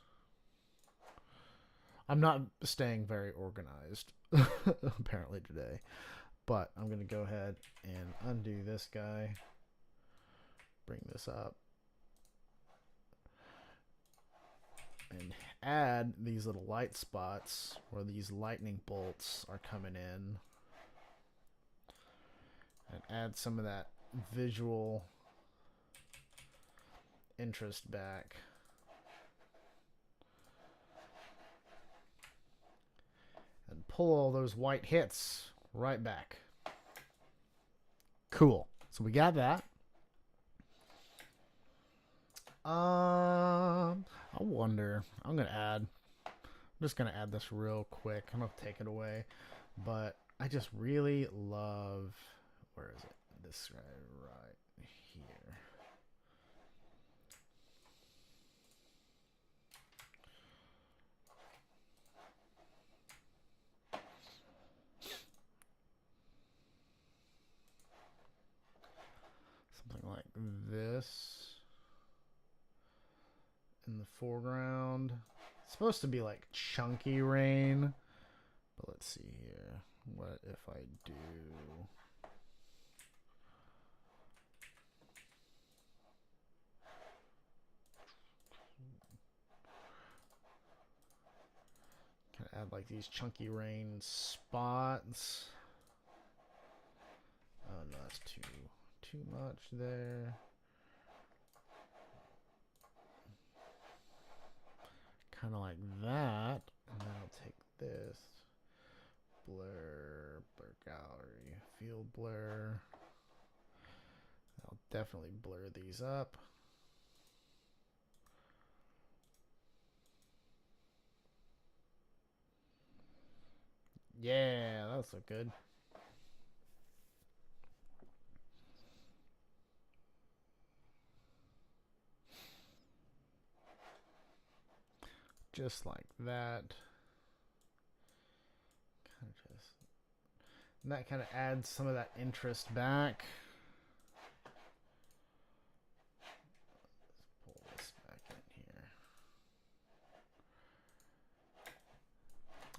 I'm not staying very organized apparently today, but I'm going to go ahead and undo this guy, bring this up, and add these little light spots where these lightning bolts are coming in, and add some of that visual interest back. And pull all those white hits right back. Cool. So we got that. I wonder. I'm just gonna add this real quick. I'm gonna take it away, but I just really love. Where is it? This guy right here. Something like this in the foreground. It's supposed to be like chunky rain, but let's see here. What if I do? Can I add like these chunky rain spots? Oh no, that's too much there. Kind of like that. And then I'll take this. Blur gallery, field blur. I'll definitely blur these up. Yeah, that's look good. Just like that. And that kind of adds some of that interest back. Let's pull this back in here.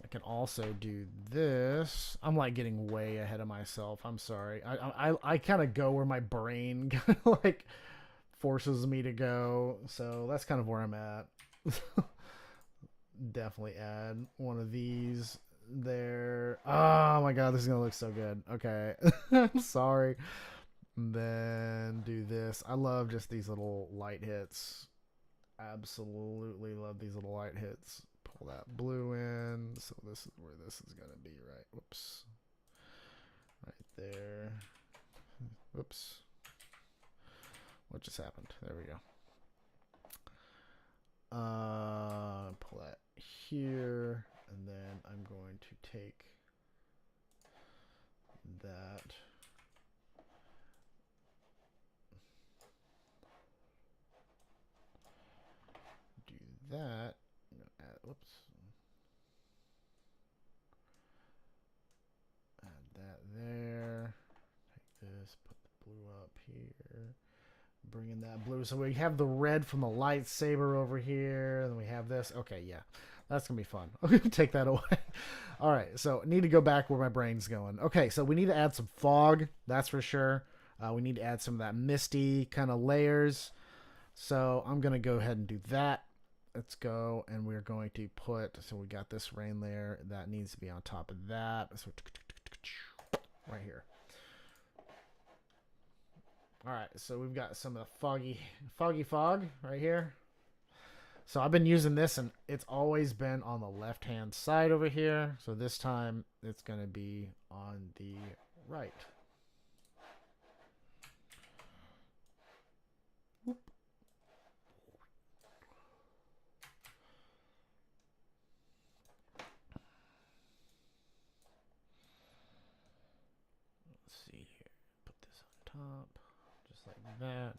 I can also do this. I'm like getting way ahead of myself. I'm sorry. I kind of go where my brain kind of like forces me to go. So that's kind of where I'm at. Definitely add one of these there. Oh my god, this is gonna look so good. Okay. I'm sorry. Then do this. I love just these little light hits. Absolutely love these little light hits. Pull that blue in. So this is where this is gonna be, right? Whoops. Right there. Whoops. What just happened? There we go. Pull that here, and then I'm going to take that. Do that. Add, whoops. Add that there. Take this, put the blue up here. Bring in that blue. So we have the red from the lightsaber over here, and we have this. Okay, yeah. That's going to be fun. I'm going to take that away. All right, so I need to go back where my brain's going. Okay, so we need to add some fog, that's for sure. We need to add some of that misty kind of layers. So I'm going to go ahead and do that. Let's go, and we're going to put, so we got this rain layer. That needs to be on top of that. So right here. All right, so we've got some of the foggy fog right here. So I've been using this, and it's always been on the left-hand side over here. So this time, it's going to be on the right. Whoop. Let's see here. Put this on top, just like that.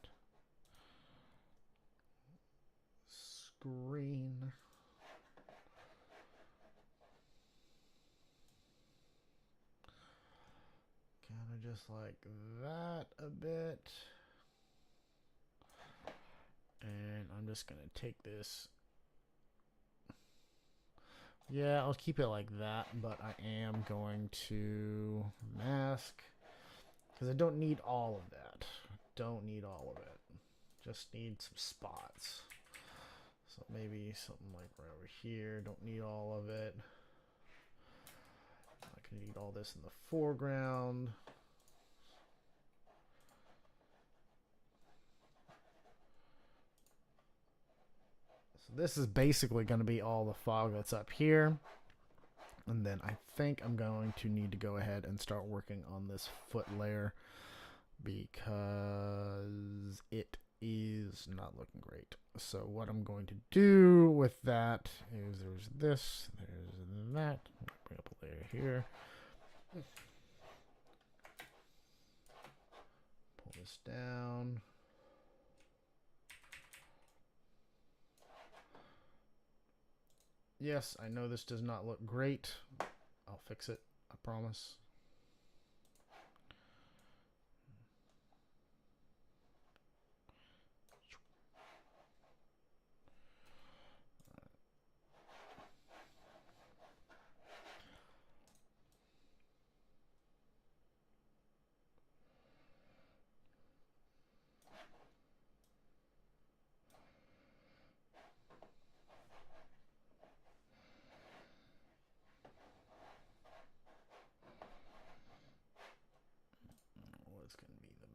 Green. Kind of just like that a bit. just going to take this. Yeah, I'll keep it like that, but I am going to mask because I don't need all of that. Don't need all of it. Just need some spots. So maybe something like right over here. Don't need all of it. I can need all this in the foreground. So this is basically going to be all the fog that's up here. And then I think I'm going to need to go ahead and start working on this foot layer because it is not looking great. So what I'm going to do with that is there's this, there's that. Bring up a layer here. Pull this down. Yes, I know this does not look great. I'll fix it, I promise. What's going to be the...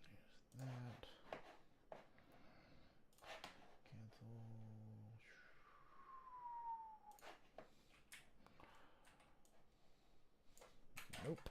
There's that. Cancel. Nope.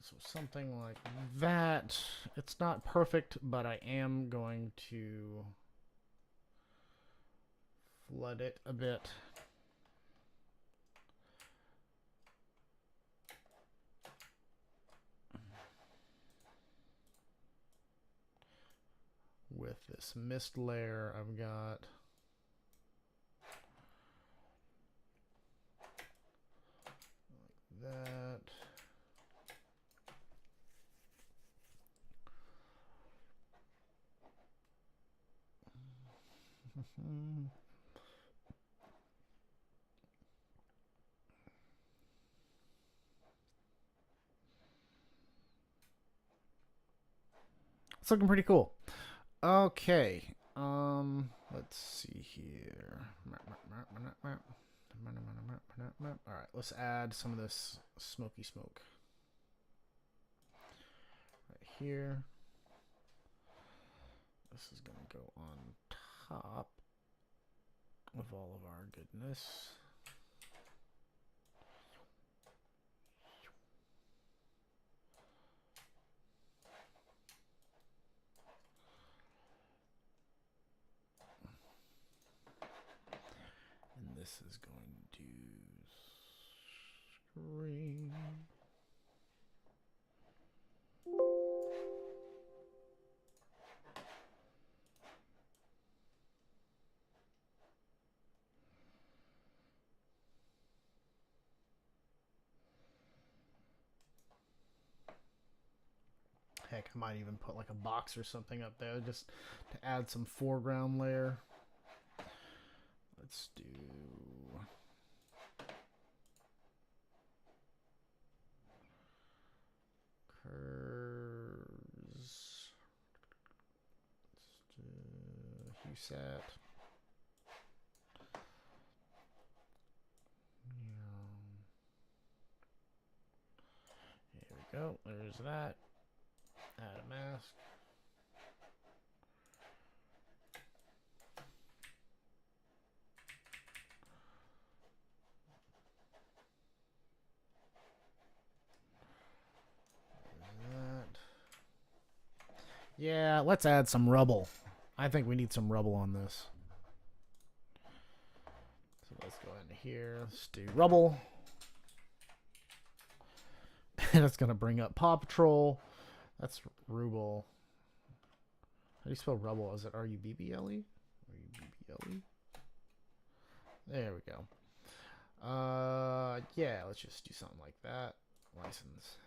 So something like that. It's not perfect, but I am going to flood it a bit. With this mist layer I've got. Like that. It's looking pretty cool. Okay. Let's see here. All right, let's add some of this smoky smoke right here. This is going to go on top of all of our goodness. And this is going to screen. Heck, I might even put like a box or something up there just to add some foreground layer. Let's do... curves. Let's do HueSat. we go. There's that. Add a mask. Yeah, let's add some rubble. I think we need some rubble on this. So let's go into here. Let's do rubble. And it's going to bring up Paw Patrol. That's Ruble. How do you spell rubble? Is it R-U-B-B-L-E? R-U-B-B-L-E? There we go. Yeah, let's just do something like that. License.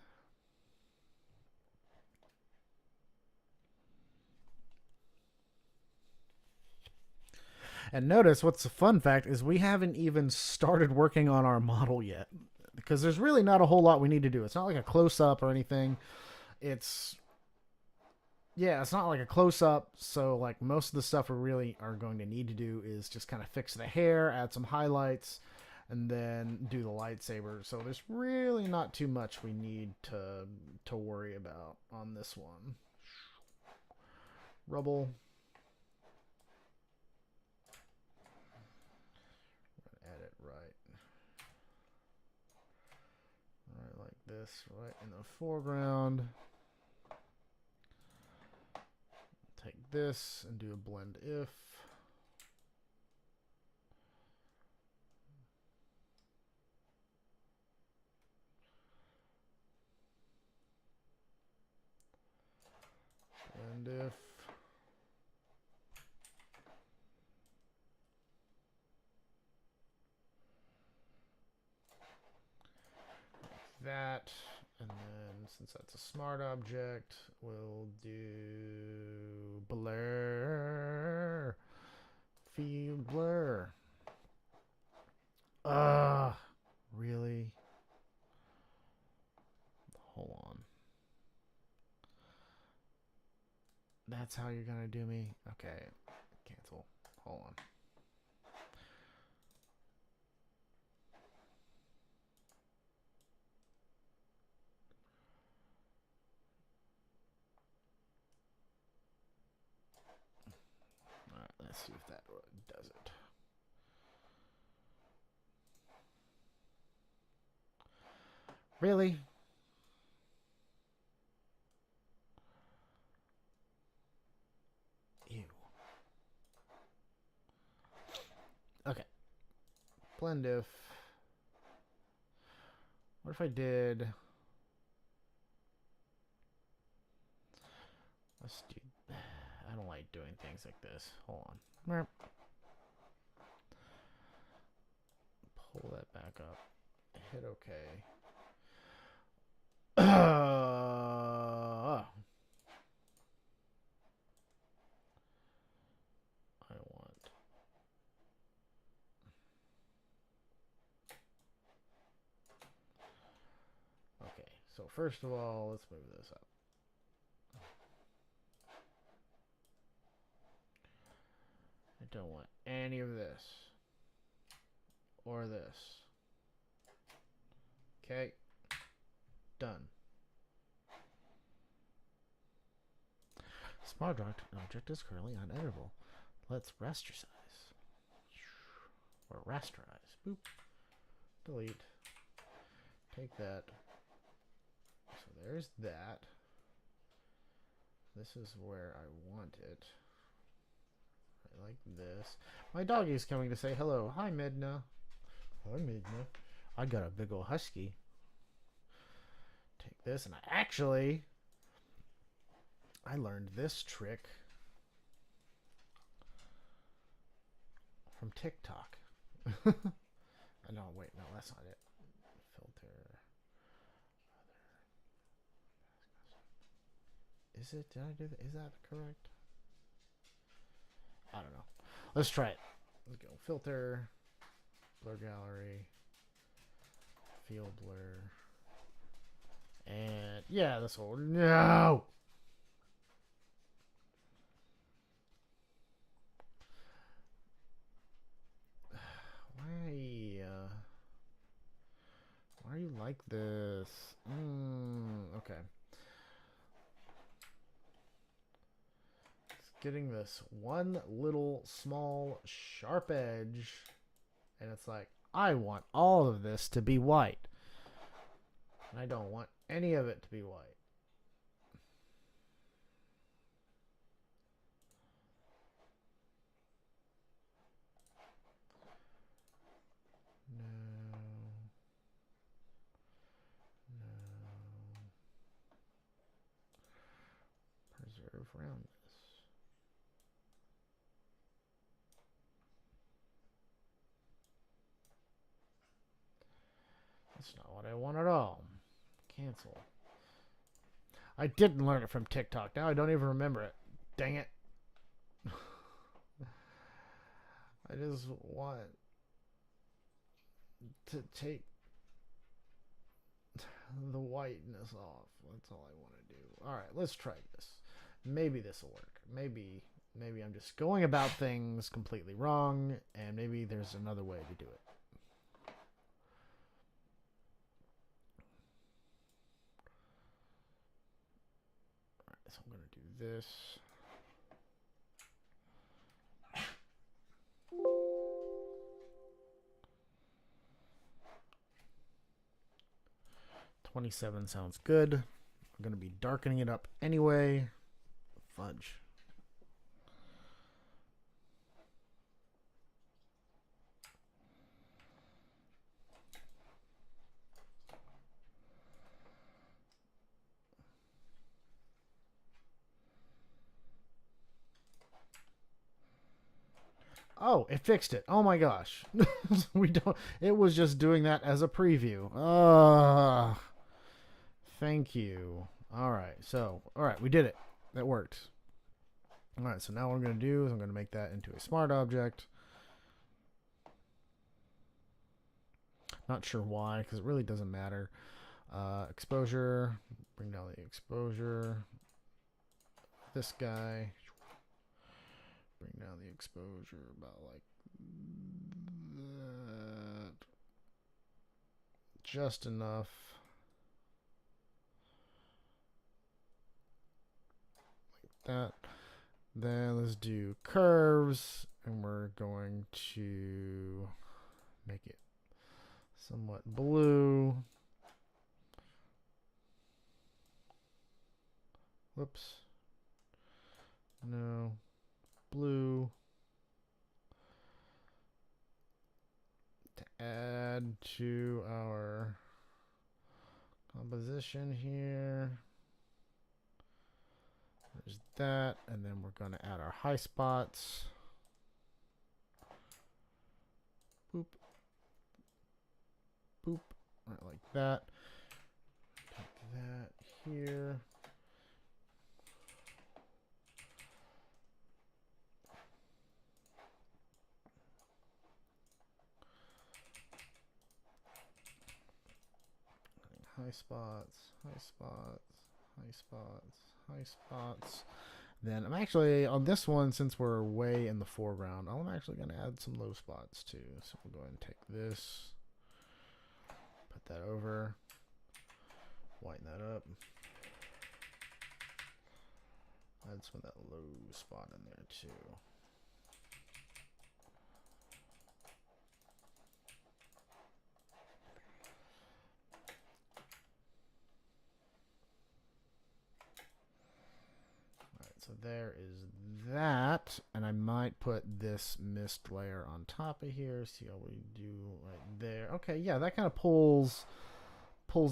And notice what's a fun fact is we haven't even started working on our model yet because there's really not a whole lot we need to do. It's not like a close up or anything. It's not like a close up. So like most of the stuff we really are going to need to do is just kind of fix the hair, add some highlights, and then do the lightsaber. So there's really not too much we need to worry about on this one. Rubble. Edit right like this, right in the foreground. Take this and do a blend if. Blend if. That, and then since that's a smart object, we'll do blur, field blur. Really? Hold on. That's how you're gonna do me? Okay, cancel. Hold on. Alright, let's see if that does it. Really? Ew. Okay. Blend if. What if I did... Let's do... I don't like doing things like this. Hold on. Pull that back up. Hit OK. I want... Okay, so first of all, let's move this up. I don't want any of this. Or this. Okay. Done. Smart object is currently uneditable. Let's rasterize. Or rasterize. Boop. Delete. Take that. So there's that. This is where I want it. I like this. My doggy's coming to say hello. Hi, Midna. Hi, Midna. I got a big ol' husky. Take this, and I learned this trick from TikTok. No, wait, no, that's not it. Filter. Is it? Did I do that? Is that correct? I don't know. Let's try it. Let's go. Filter. Blur gallery. Field blur. And yeah, this will. No! Why are you like like this. Okay. It's getting this one little small sharp edge. And it's like, I want all of this to be white. I don't want any of it to be white. No. Preserve roundness. That's not what I want at all. Cancel. I didn't learn it from TikTok. Now I don't even remember it. Dang it. I just want to take the whiteness off. That's all I want to do. All right, let's try this. Maybe this will work. Maybe I'm just going about things completely wrong, and maybe there's another way to do it. All right, so I'm going to do this. $27 sounds good. I'm going to be darkening it up anyway. Fudge. Oh, it fixed it. Oh my gosh. It was just doing that as a preview. Thank you. All right, we did it. That worked. All right, so now what I'm going to do is I'm going to make that into a smart object. Not sure why, because it really doesn't matter. Exposure. Bring down the exposure. This guy. Bring down the exposure about like that. Just enough. Like that. Then let's do curves, and we're going to make it somewhat blue. Whoops. No. Blue. To add to our composition here. There's that, and then we're going to add our high spots. Boop. Boop. Right, like that. Take that here. High spots, high spots, high spots, high spots. Then I'm actually, on this one, since we're way in the foreground, I'm actually going to add some low spots too. So we'll go ahead and take this, put that over, whiten that up. Add some of that low spot in there too. So there is that, and I might put this mist layer on top of here. See how we do right there. Okay, yeah, that kind of pulls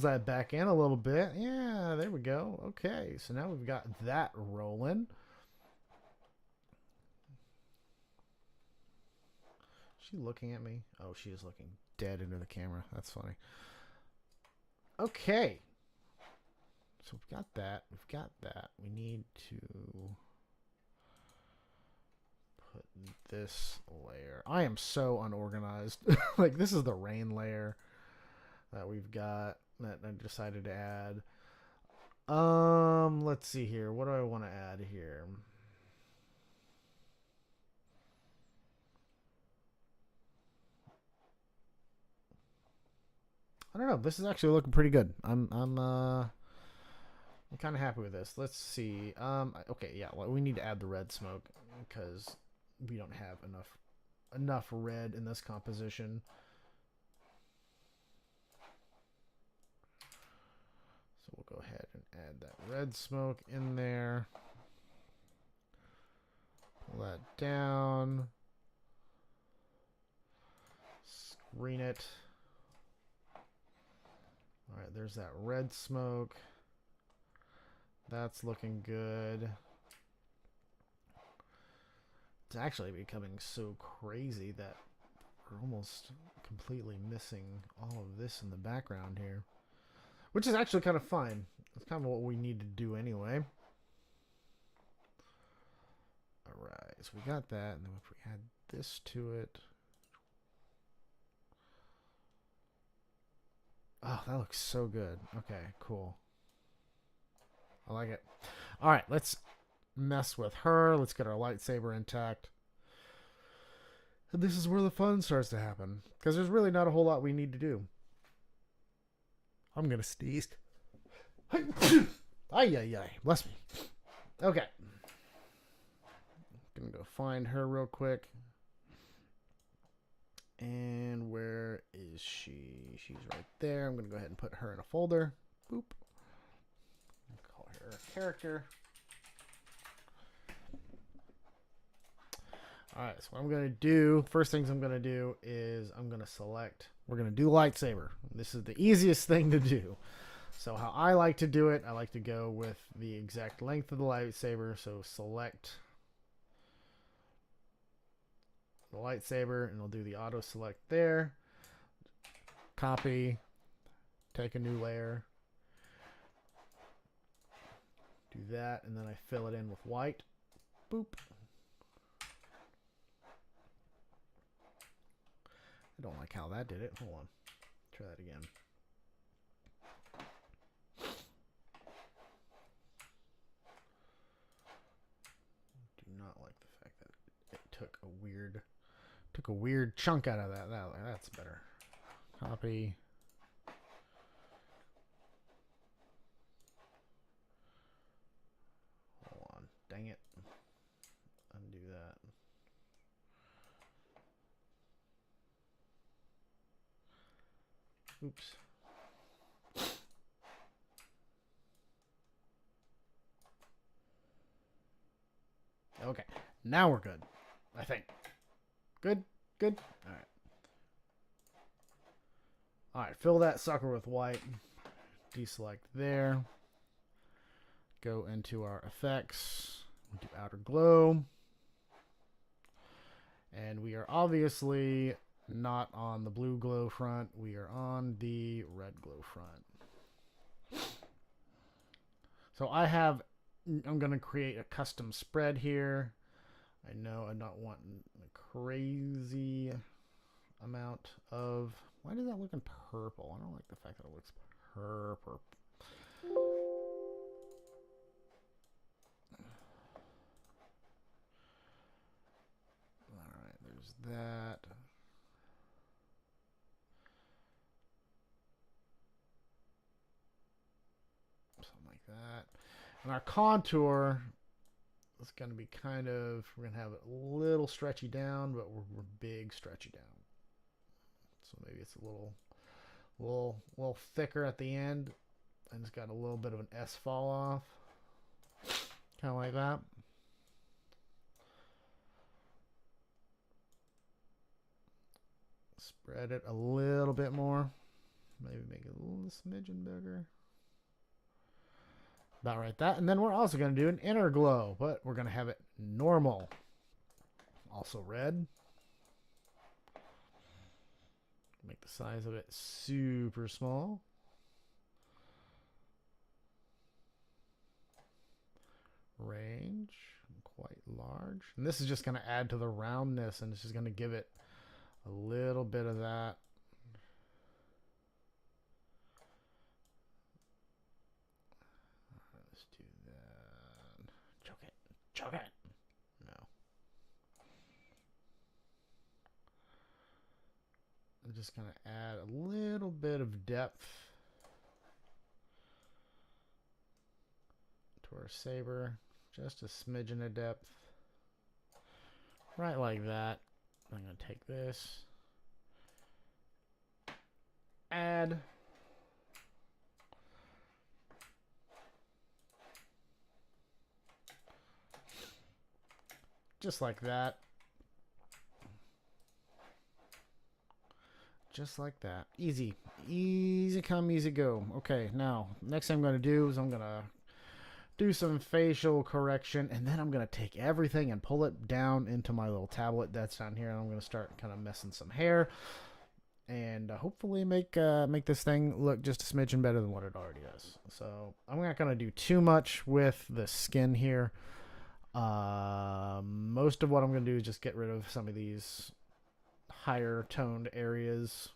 that back in a little bit. Yeah, there we go. Okay, so now we've got that rolling. Is she looking at me? Oh, she is looking dead into the camera. That's funny. Okay. So we've got that. We've got that. We need to put this layer. I am so unorganized. Like, this is the rain layer that we've got that I decided to add. Let's see here. What do I want to add here? I don't know. This is actually looking pretty good. I'm kind of happy with this. Let's see. Okay, yeah. Well, we need to add the red smoke because we don't have enough red in this composition. So we'll go ahead and add that red smoke in there. Pull that down. Screen it. All right, there's that red smoke. That's looking good. It's actually becoming so crazy that we're almost completely missing all of this in the background here, which is actually kind of fine. It's kind of what we need to do anyway. All right, so we got that, and then if we add this to it. Oh, that looks so good. Okay, cool. I like it. All right, let's mess with her. Let's get our lightsaber intact. And this is where the fun starts to happen, because there's really not a whole lot we need to do. I'm going to sneeze. Ay, ay, ay. Bless me. Okay. Gonna go find her real quick. And where is she? She's right there. I'm gonna go ahead and put her in a folder. Boop. Call her a character. Alright, so what I'm gonna do, first things I'm gonna do is I'm gonna select, we're gonna do lightsaber. This is the easiest thing to do. So how I like to do it, I like to go with the exact length of the lightsaber. So select the lightsaber, and we'll do the auto select there. Copy, take a new layer, do that, and then I fill it in with white. Boop. I don't like how that did it. Hold on. Try that again. Do not like the fact that it took a weird chunk out of that. That's better. Copy. Hold on. Dang it. Undo that. Oops. Okay. Now we're good. I think. Good? Good? Alright. Alright, fill that sucker with white. Deselect there. Go into our effects. We do outer glow. And we are obviously not on the blue glow front. We are on the red glow front. So I'm going to create a custom spread here. I know I'm not wanting a crazy amount of... Why does that look in purple? I don't like the fact that it looks purple. Alright, there's that. Something like that. And our contour is going to be kind of... We're going to have it a little stretchy down, but we're big stretchy down. So maybe it's a little thicker at the end, and it's got a little bit of an S fall off, kind of like that. Spread it a little bit more, maybe make it a little smidgen bigger. About right that, and then we're also going to do an inner glow, but we're going to have it normal, also red. Make the size of it super small. Range, quite large. And this is just going to add to the roundness, and it's just going to give it a little bit of that. Let's do that. Choke it. Choke it. No. just going to add a little bit of depth to our saber. Just a smidgen of depth. Right like that. I'm going to take this. Add. Just like that. Just like that. Easy. Easy come, easy go. Okay, now, next thing I'm going to do is I'm going to do some facial correction, and then I'm going to take everything and pull it down into my little tablet that's down here, and I'm going to start kind of messing some hair, and hopefully make this thing look just a smidgen better than what it already is. So I'm not going to do too much with the skin here. Most of what I'm going to do is just get rid of some of these higher toned areas.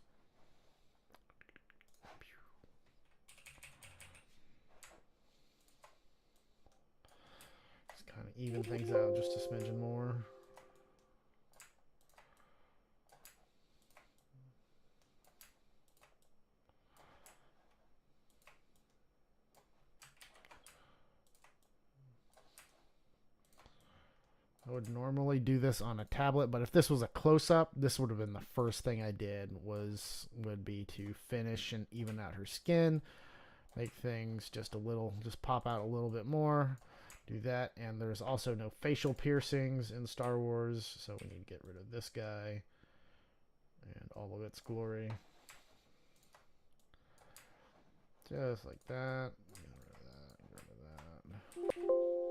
Just kind of even things out just a smidgen more. I would normally do this on a tablet, but if this was a close-up, this would have been the first thing I did would be to finish and even out her skin, make things just pop out a little bit more, do that. And there's also no facial piercings in Star Wars, so we need to get rid of this guy and all of its glory. Just like that. Get rid of that, get rid of that.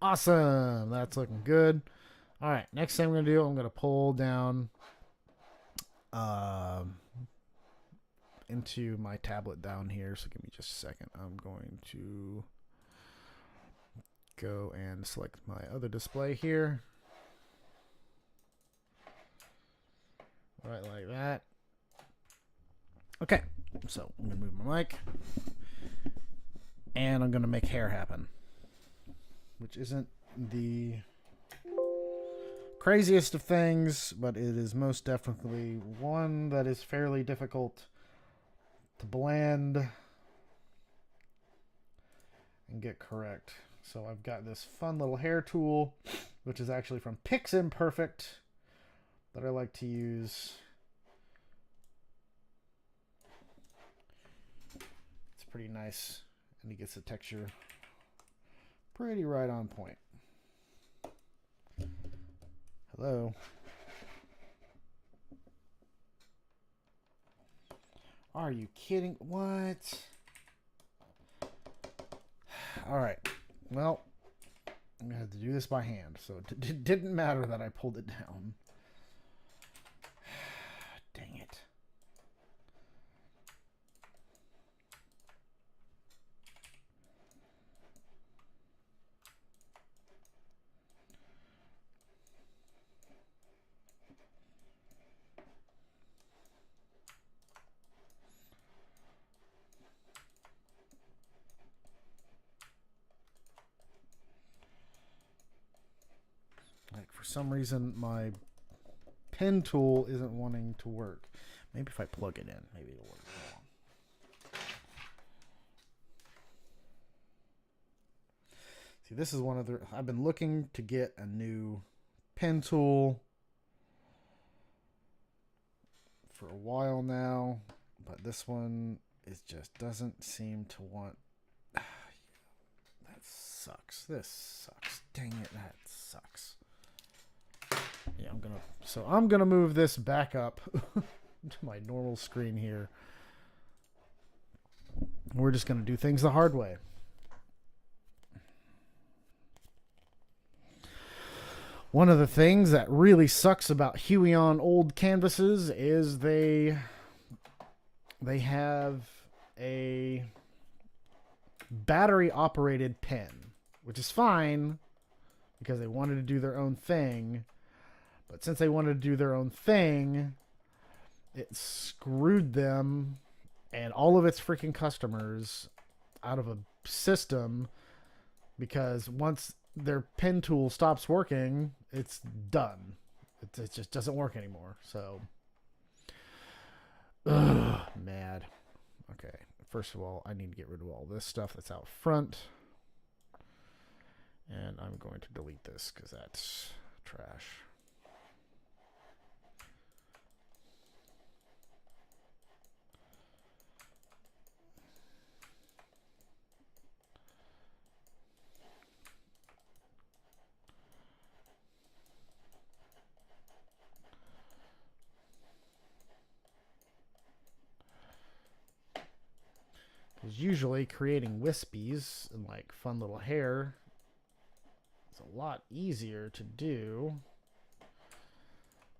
Awesome. That's looking good. All right. Next thing I'm going to do, I'm going to pull down into my tablet down here. So give me just a second. I'm going to go and select my other display here. Right like that. Okay. So I'm going to move my mic. And I'm going to make hair happen, which isn't the craziest of things, but it is most definitely one that is fairly difficult to blend and get correct. So I've got this fun little hair tool, which is actually from PixImperfect, that I like to use. It's pretty nice, and it gets the texture pretty right on point. Hello. Are you kidding? What? All right. Well, I'm going to have to do this by hand, so it didn't matter that I pulled it down. Dang it. Like, for some reason, my pen tool isn't wanting to work. Maybe if I plug it in, maybe it'll work. See, this is one of the... I've been looking to get a new pen tool for a while now, but this one is just doesn't seem to want... sucks. This sucks. Dang it, that sucks. Yeah, I'm gonna move this back up to my normal screen here. We're just gonna do things the hard way. One of the things that really sucks about Huion old canvases is they have a battery operated pen, which is fine because they wanted to do their own thing. But since they wanted to do their own thing, it screwed them and all of its freaking customers out of a system, because once their pen tool stops working, it's done. It just doesn't work anymore. So, mad. Okay, first of all, I need to get rid of all this stuff that's out front. And I'm going to delete this because that's trash. Because usually creating wispies and like fun little hair is a lot easier to do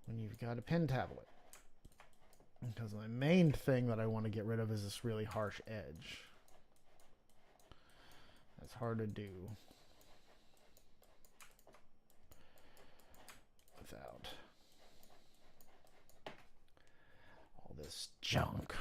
when you've got a pen tablet. Because my main thing that I want to get rid of is this really harsh edge. That's hard to do without all this junk.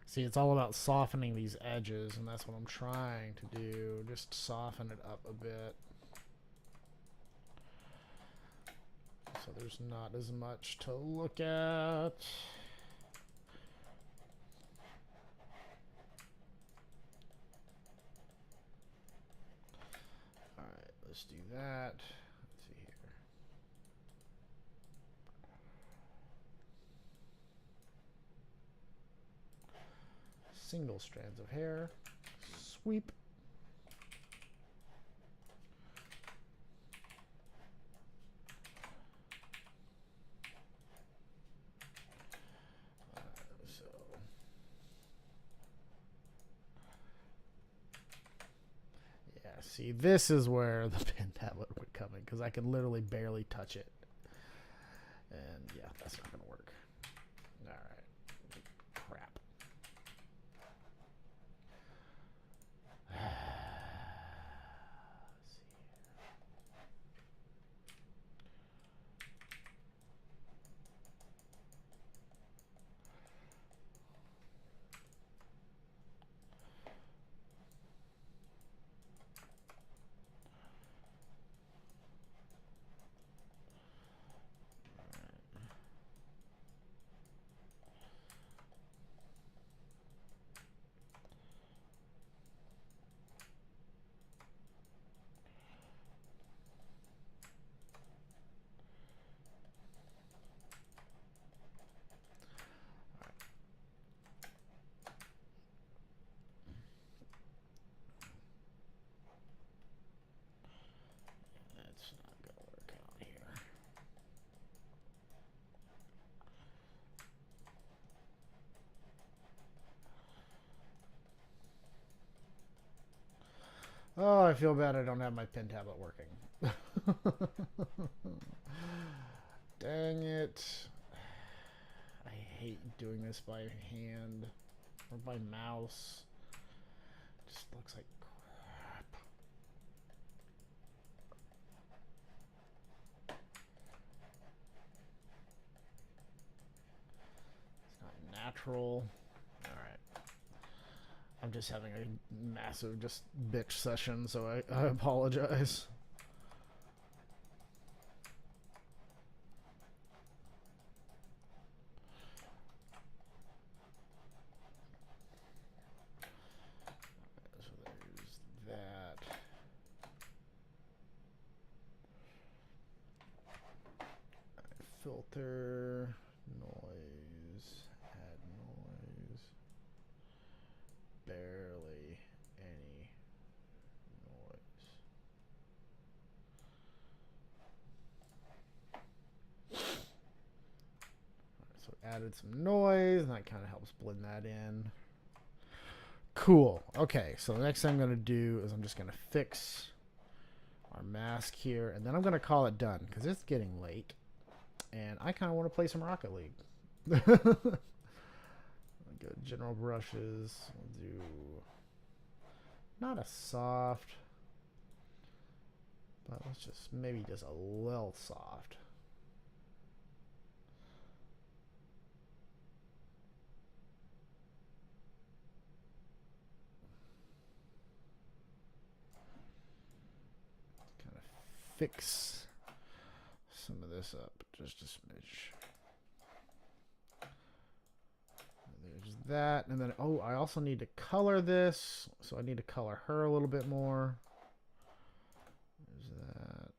See, it's all about softening these edges, and that's what I'm trying to do. Just soften it up a bit. So there's not as much to look at. Alright, let's do that. Let's see here. Single strands of hair. Sweep. Yeah, see, this is where the pen tablet would come in, because I can literally barely touch it. And yeah, that's not going to work. Alright. Crap. Oh, I feel bad I don't have my pen tablet working. Dang it. I hate doing this by hand or by mouse. It just looks like crap. It's not natural. Alright. I'm just having a massive just bitch session, so I apologize. So there's that. Filter, noise, add noise. Barely any noise. Right, so added some noise, and that kind of helps blend that in. Cool. Okay, so the next thing I'm going to do is I'm just going to fix our mask here, and then I'm going to call it done because it's getting late, and I kind of want to play some Rocket League. Go general brushes. We'll do not a soft, but let's just maybe just a little soft. Kind of fix some of this up just a smidge. There's that, and then oh, I also need to color this, so I need to color her a little bit more. There's that.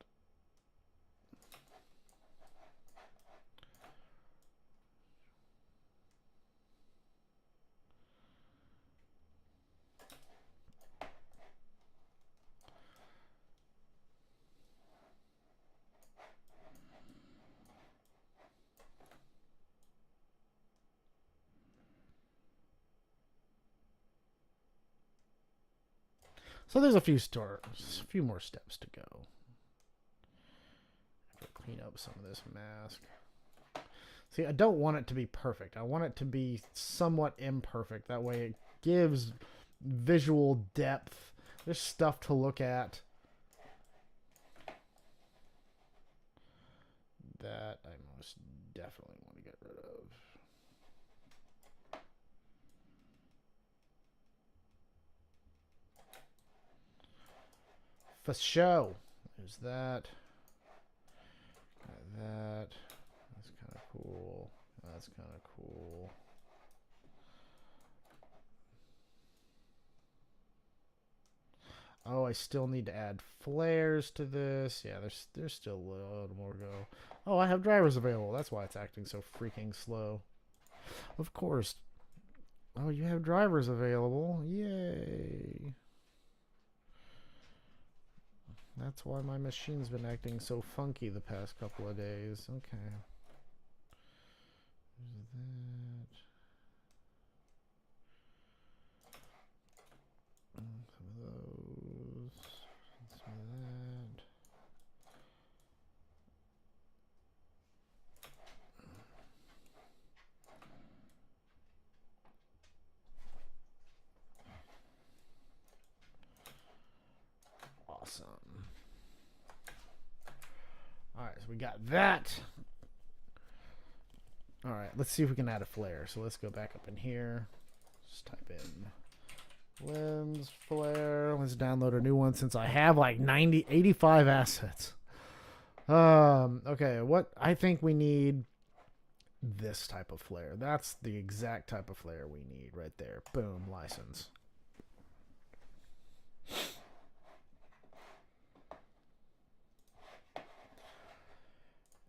So there's a few more steps to go. I have to clean up some of this mask. See, I don't want it to be perfect. I want it to be somewhat imperfect. That way it gives visual depth. There's stuff to look at. That I most definitely want to get rid of. For show. There's that. That. That's kind of cool. That's kind of cool. Oh, I still need to add flares to this. Yeah, there's still a little more to go. Oh, I have drivers available. That's why it's acting so freaking slow. Of course. Oh, you have drivers available. Yay. That's why my machine's been acting so funky the past couple of days. Okay. There's that. Some of those. Some of that. Awesome. Alright, so we got that. Alright, let's see if we can add a flare. So let's go back up in here. Just type in lens flare. Let's download a new one since I have like 85 assets. Okay, what I think we need this type of flare. That's the exact type of flare we need right there. Boom, license.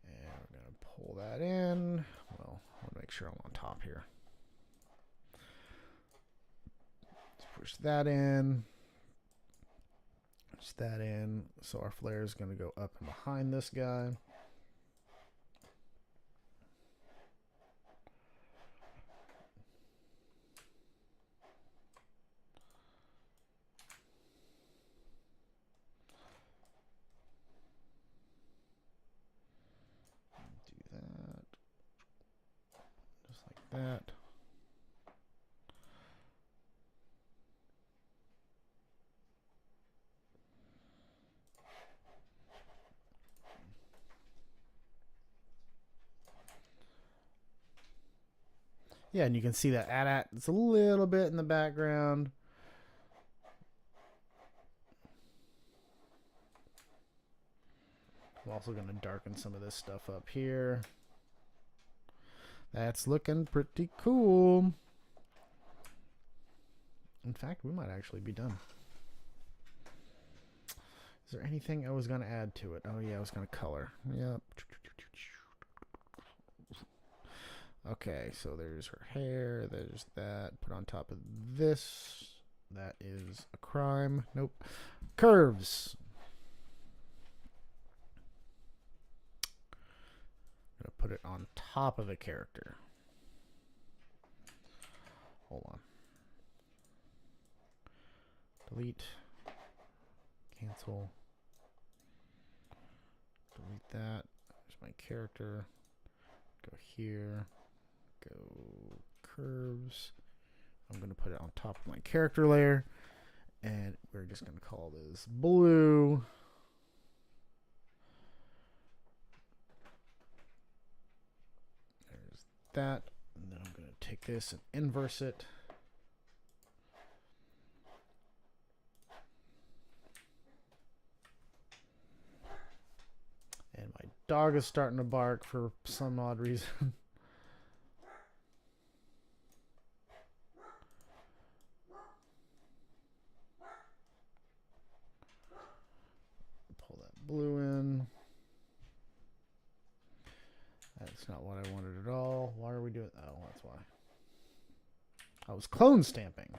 And we're going to pull that in. Well, I'll make sure I'm on top here. Let's push that in. Push that in. So our flare is going to go up and behind this guy. that. Yeah, and you can see that AT-AT. It's a little bit in the background. I'm also going to darken some of this stuff up here. That's looking pretty cool. In fact, we might actually be done. Is there anything I was going to add to it? Oh, yeah, I was going to color. Yep. Okay, so there's her hair. There's that. Put on top of this. That is a crime. Nope. Curves. I'm going to put it on top of a character. Hold on. Delete. Cancel. Delete that. There's my character. Go here. Go curves. I'm going to put it on top of my character layer. And we're just going to call this blue. There's that. And then I'm going to take this and inverse it. And my dog is starting to bark for some odd reason. Pull that blue in. That's not what I wanted at all. Why are we doing? Oh, that's why. I was clone stamping.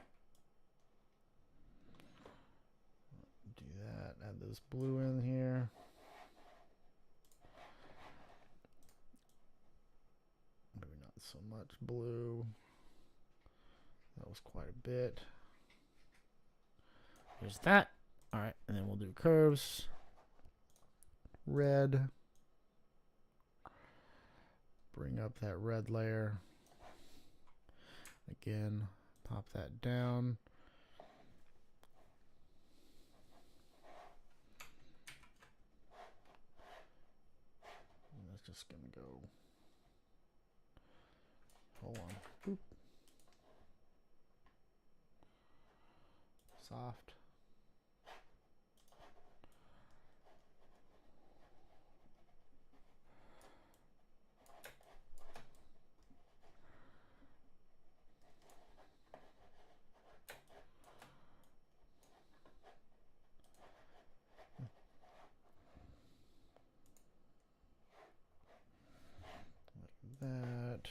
Do that. Add this blue in here. Maybe not so much blue. That was quite a bit. There's that. All right, and then we'll do curves. Red. Bring up that red layer. Again, pop that down. And that's just going to go. Hold on. Boop. Soft. That.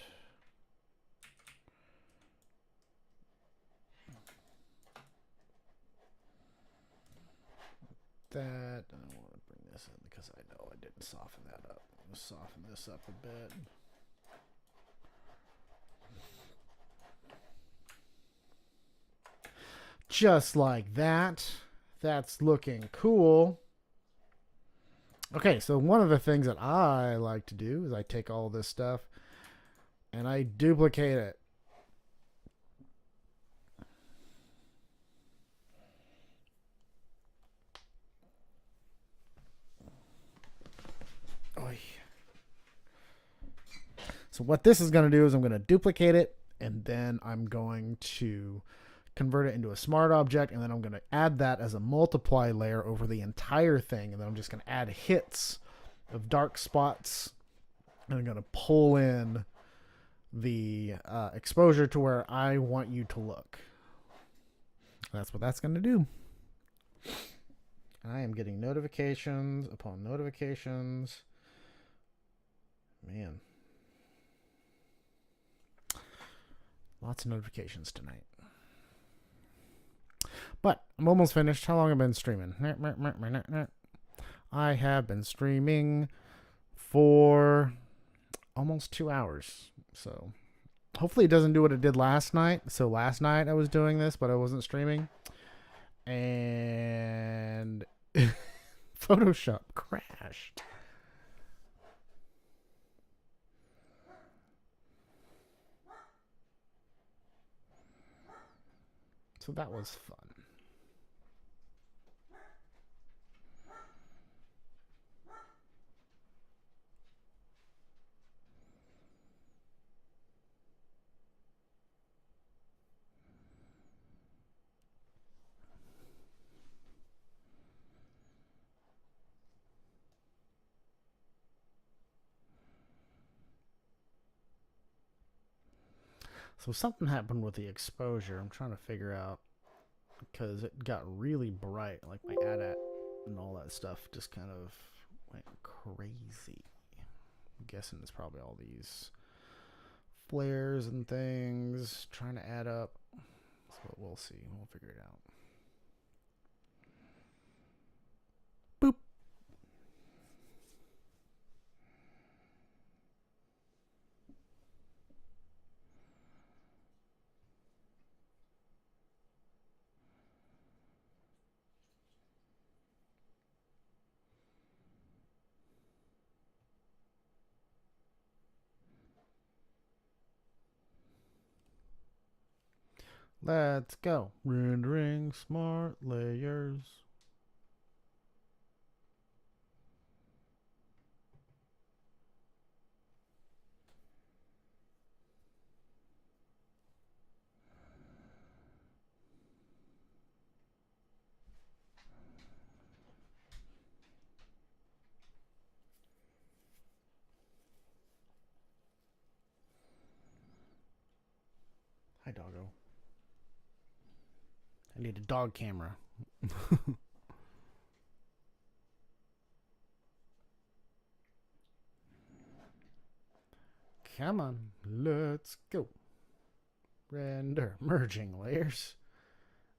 That. I don't want to bring this in because I know I didn't soften that up. I'm going to soften this up a bit. Just like that. That's looking cool. Okay, so one of the things that I like to do is I take all this stuff and I duplicate it. So what this is going to do is I'm going to duplicate it, and then I'm going to convert it into a smart object, and then I'm going to add that as a multiply layer over the entire thing, and then I'm just going to add hits of dark spots, and I'm going to pull in the exposure to where I want you to look. That's what that's going to do. I am getting notifications upon notifications. Man. Lots of notifications tonight. But I'm almost finished. How long have I been streaming? I have been streaming for almost 2 hours. So hopefully it doesn't do what it did last night. So last night I was doing this, but I wasn't streaming. And Photoshop crashed. So that was fun. So something happened with the exposure. I'm trying to figure out because it got really bright, like my AT-AT and all that stuff just kind of went crazy. I'm guessing it's probably all these flares and things trying to add up. So we'll see. We'll figure it out. Boop. Let's go. Rendering smart layers. Hi, doggo. I need a dog camera. Come on, let's go. Render merging layers.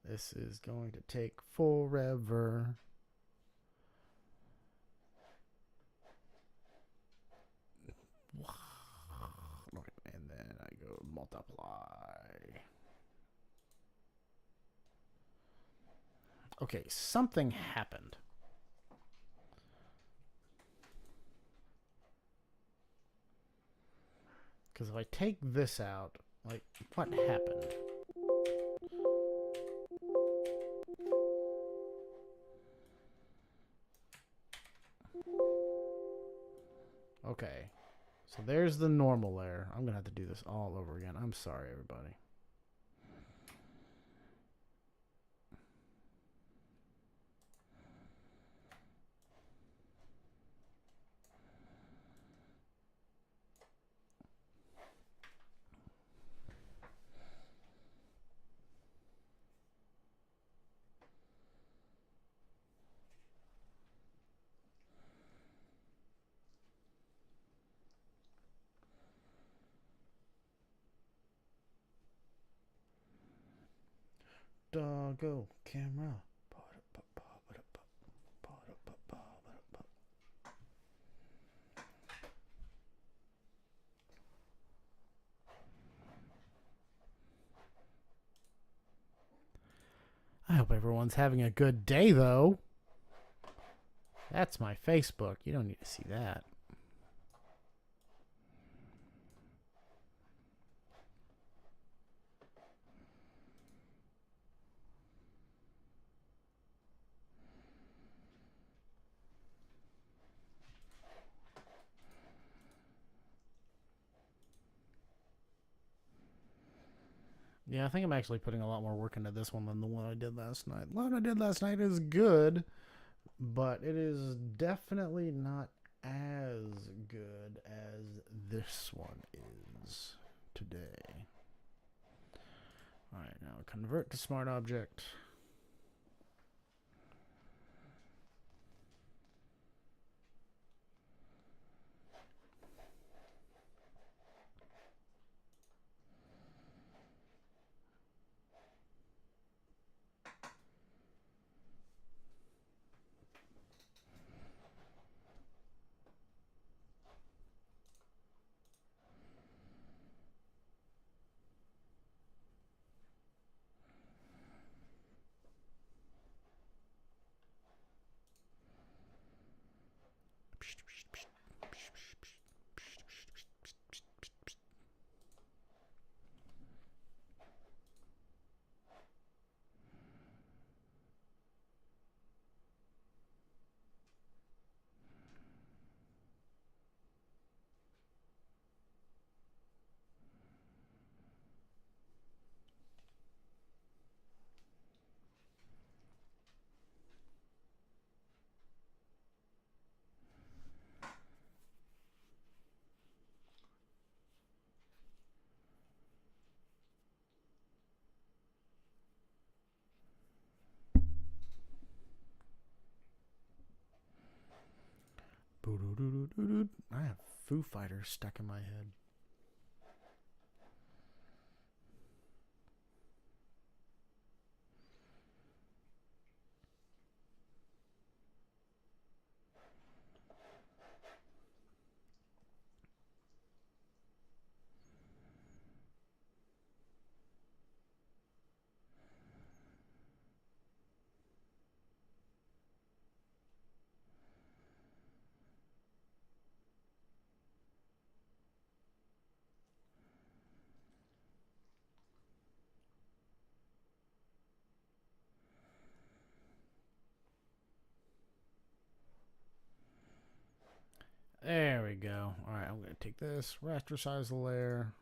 This is going to take forever. And then I go multiply. Okay, something happened. Because if I take this out, like, what happened? Okay, so there's the normal layer. I'm going to have to do this all over again. I'm sorry, everybody. Doggo camera. I hope everyone's having a good day, though. That's my Facebook. You don't need to see that. Yeah, I think I'm actually putting a lot more work into this one than the one I did last night. The one I did last night is good, but it is definitely not as good as this one is today. All right, now convert to smart object. I have Foo Fighters stuck in my head. There we go. All right, I'm going to take this, rasterize the layer,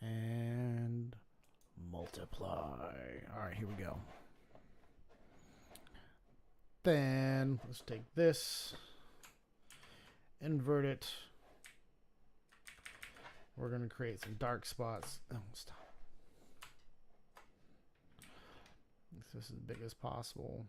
and multiply. All right, here we go. Then let's take this, invert it. We're going to create some dark spots. Oh, stop. This is as big as possible.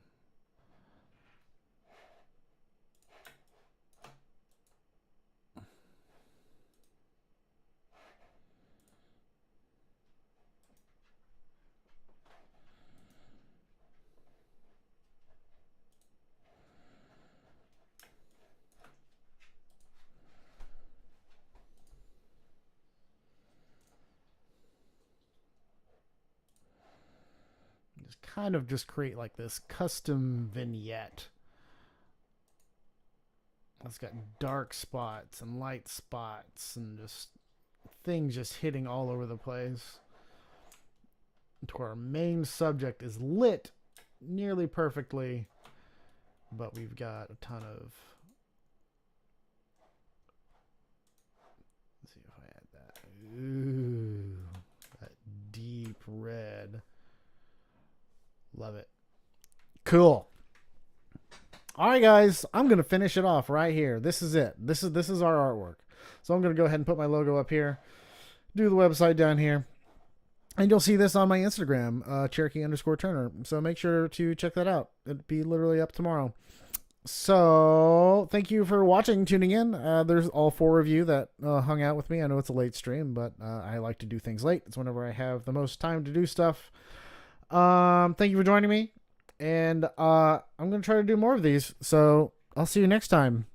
Kind of just create like this custom vignette. It's got dark spots and light spots and just things just hitting all over the place. To our main subject is lit nearly perfectly, but we've got a ton of. Let's see if I add that. Ooh, that deep red. Love it. Cool. All right, guys, I'm going to finish it off right here. This is it. This is our artwork. So I'm going to go ahead and put my logo up here, do the website down here, and you'll see this on my Instagram, Cherokee_Turner. So make sure to check that out. It'll be literally up tomorrow. So thank you for watching, tuning in. There's all 4 of you that hung out with me. I know it's a late stream, but I like to do things late. It's whenever I have the most time to do stuff. Thank you for joining me, and I'm gonna try to do more of these, so I'll see you next time.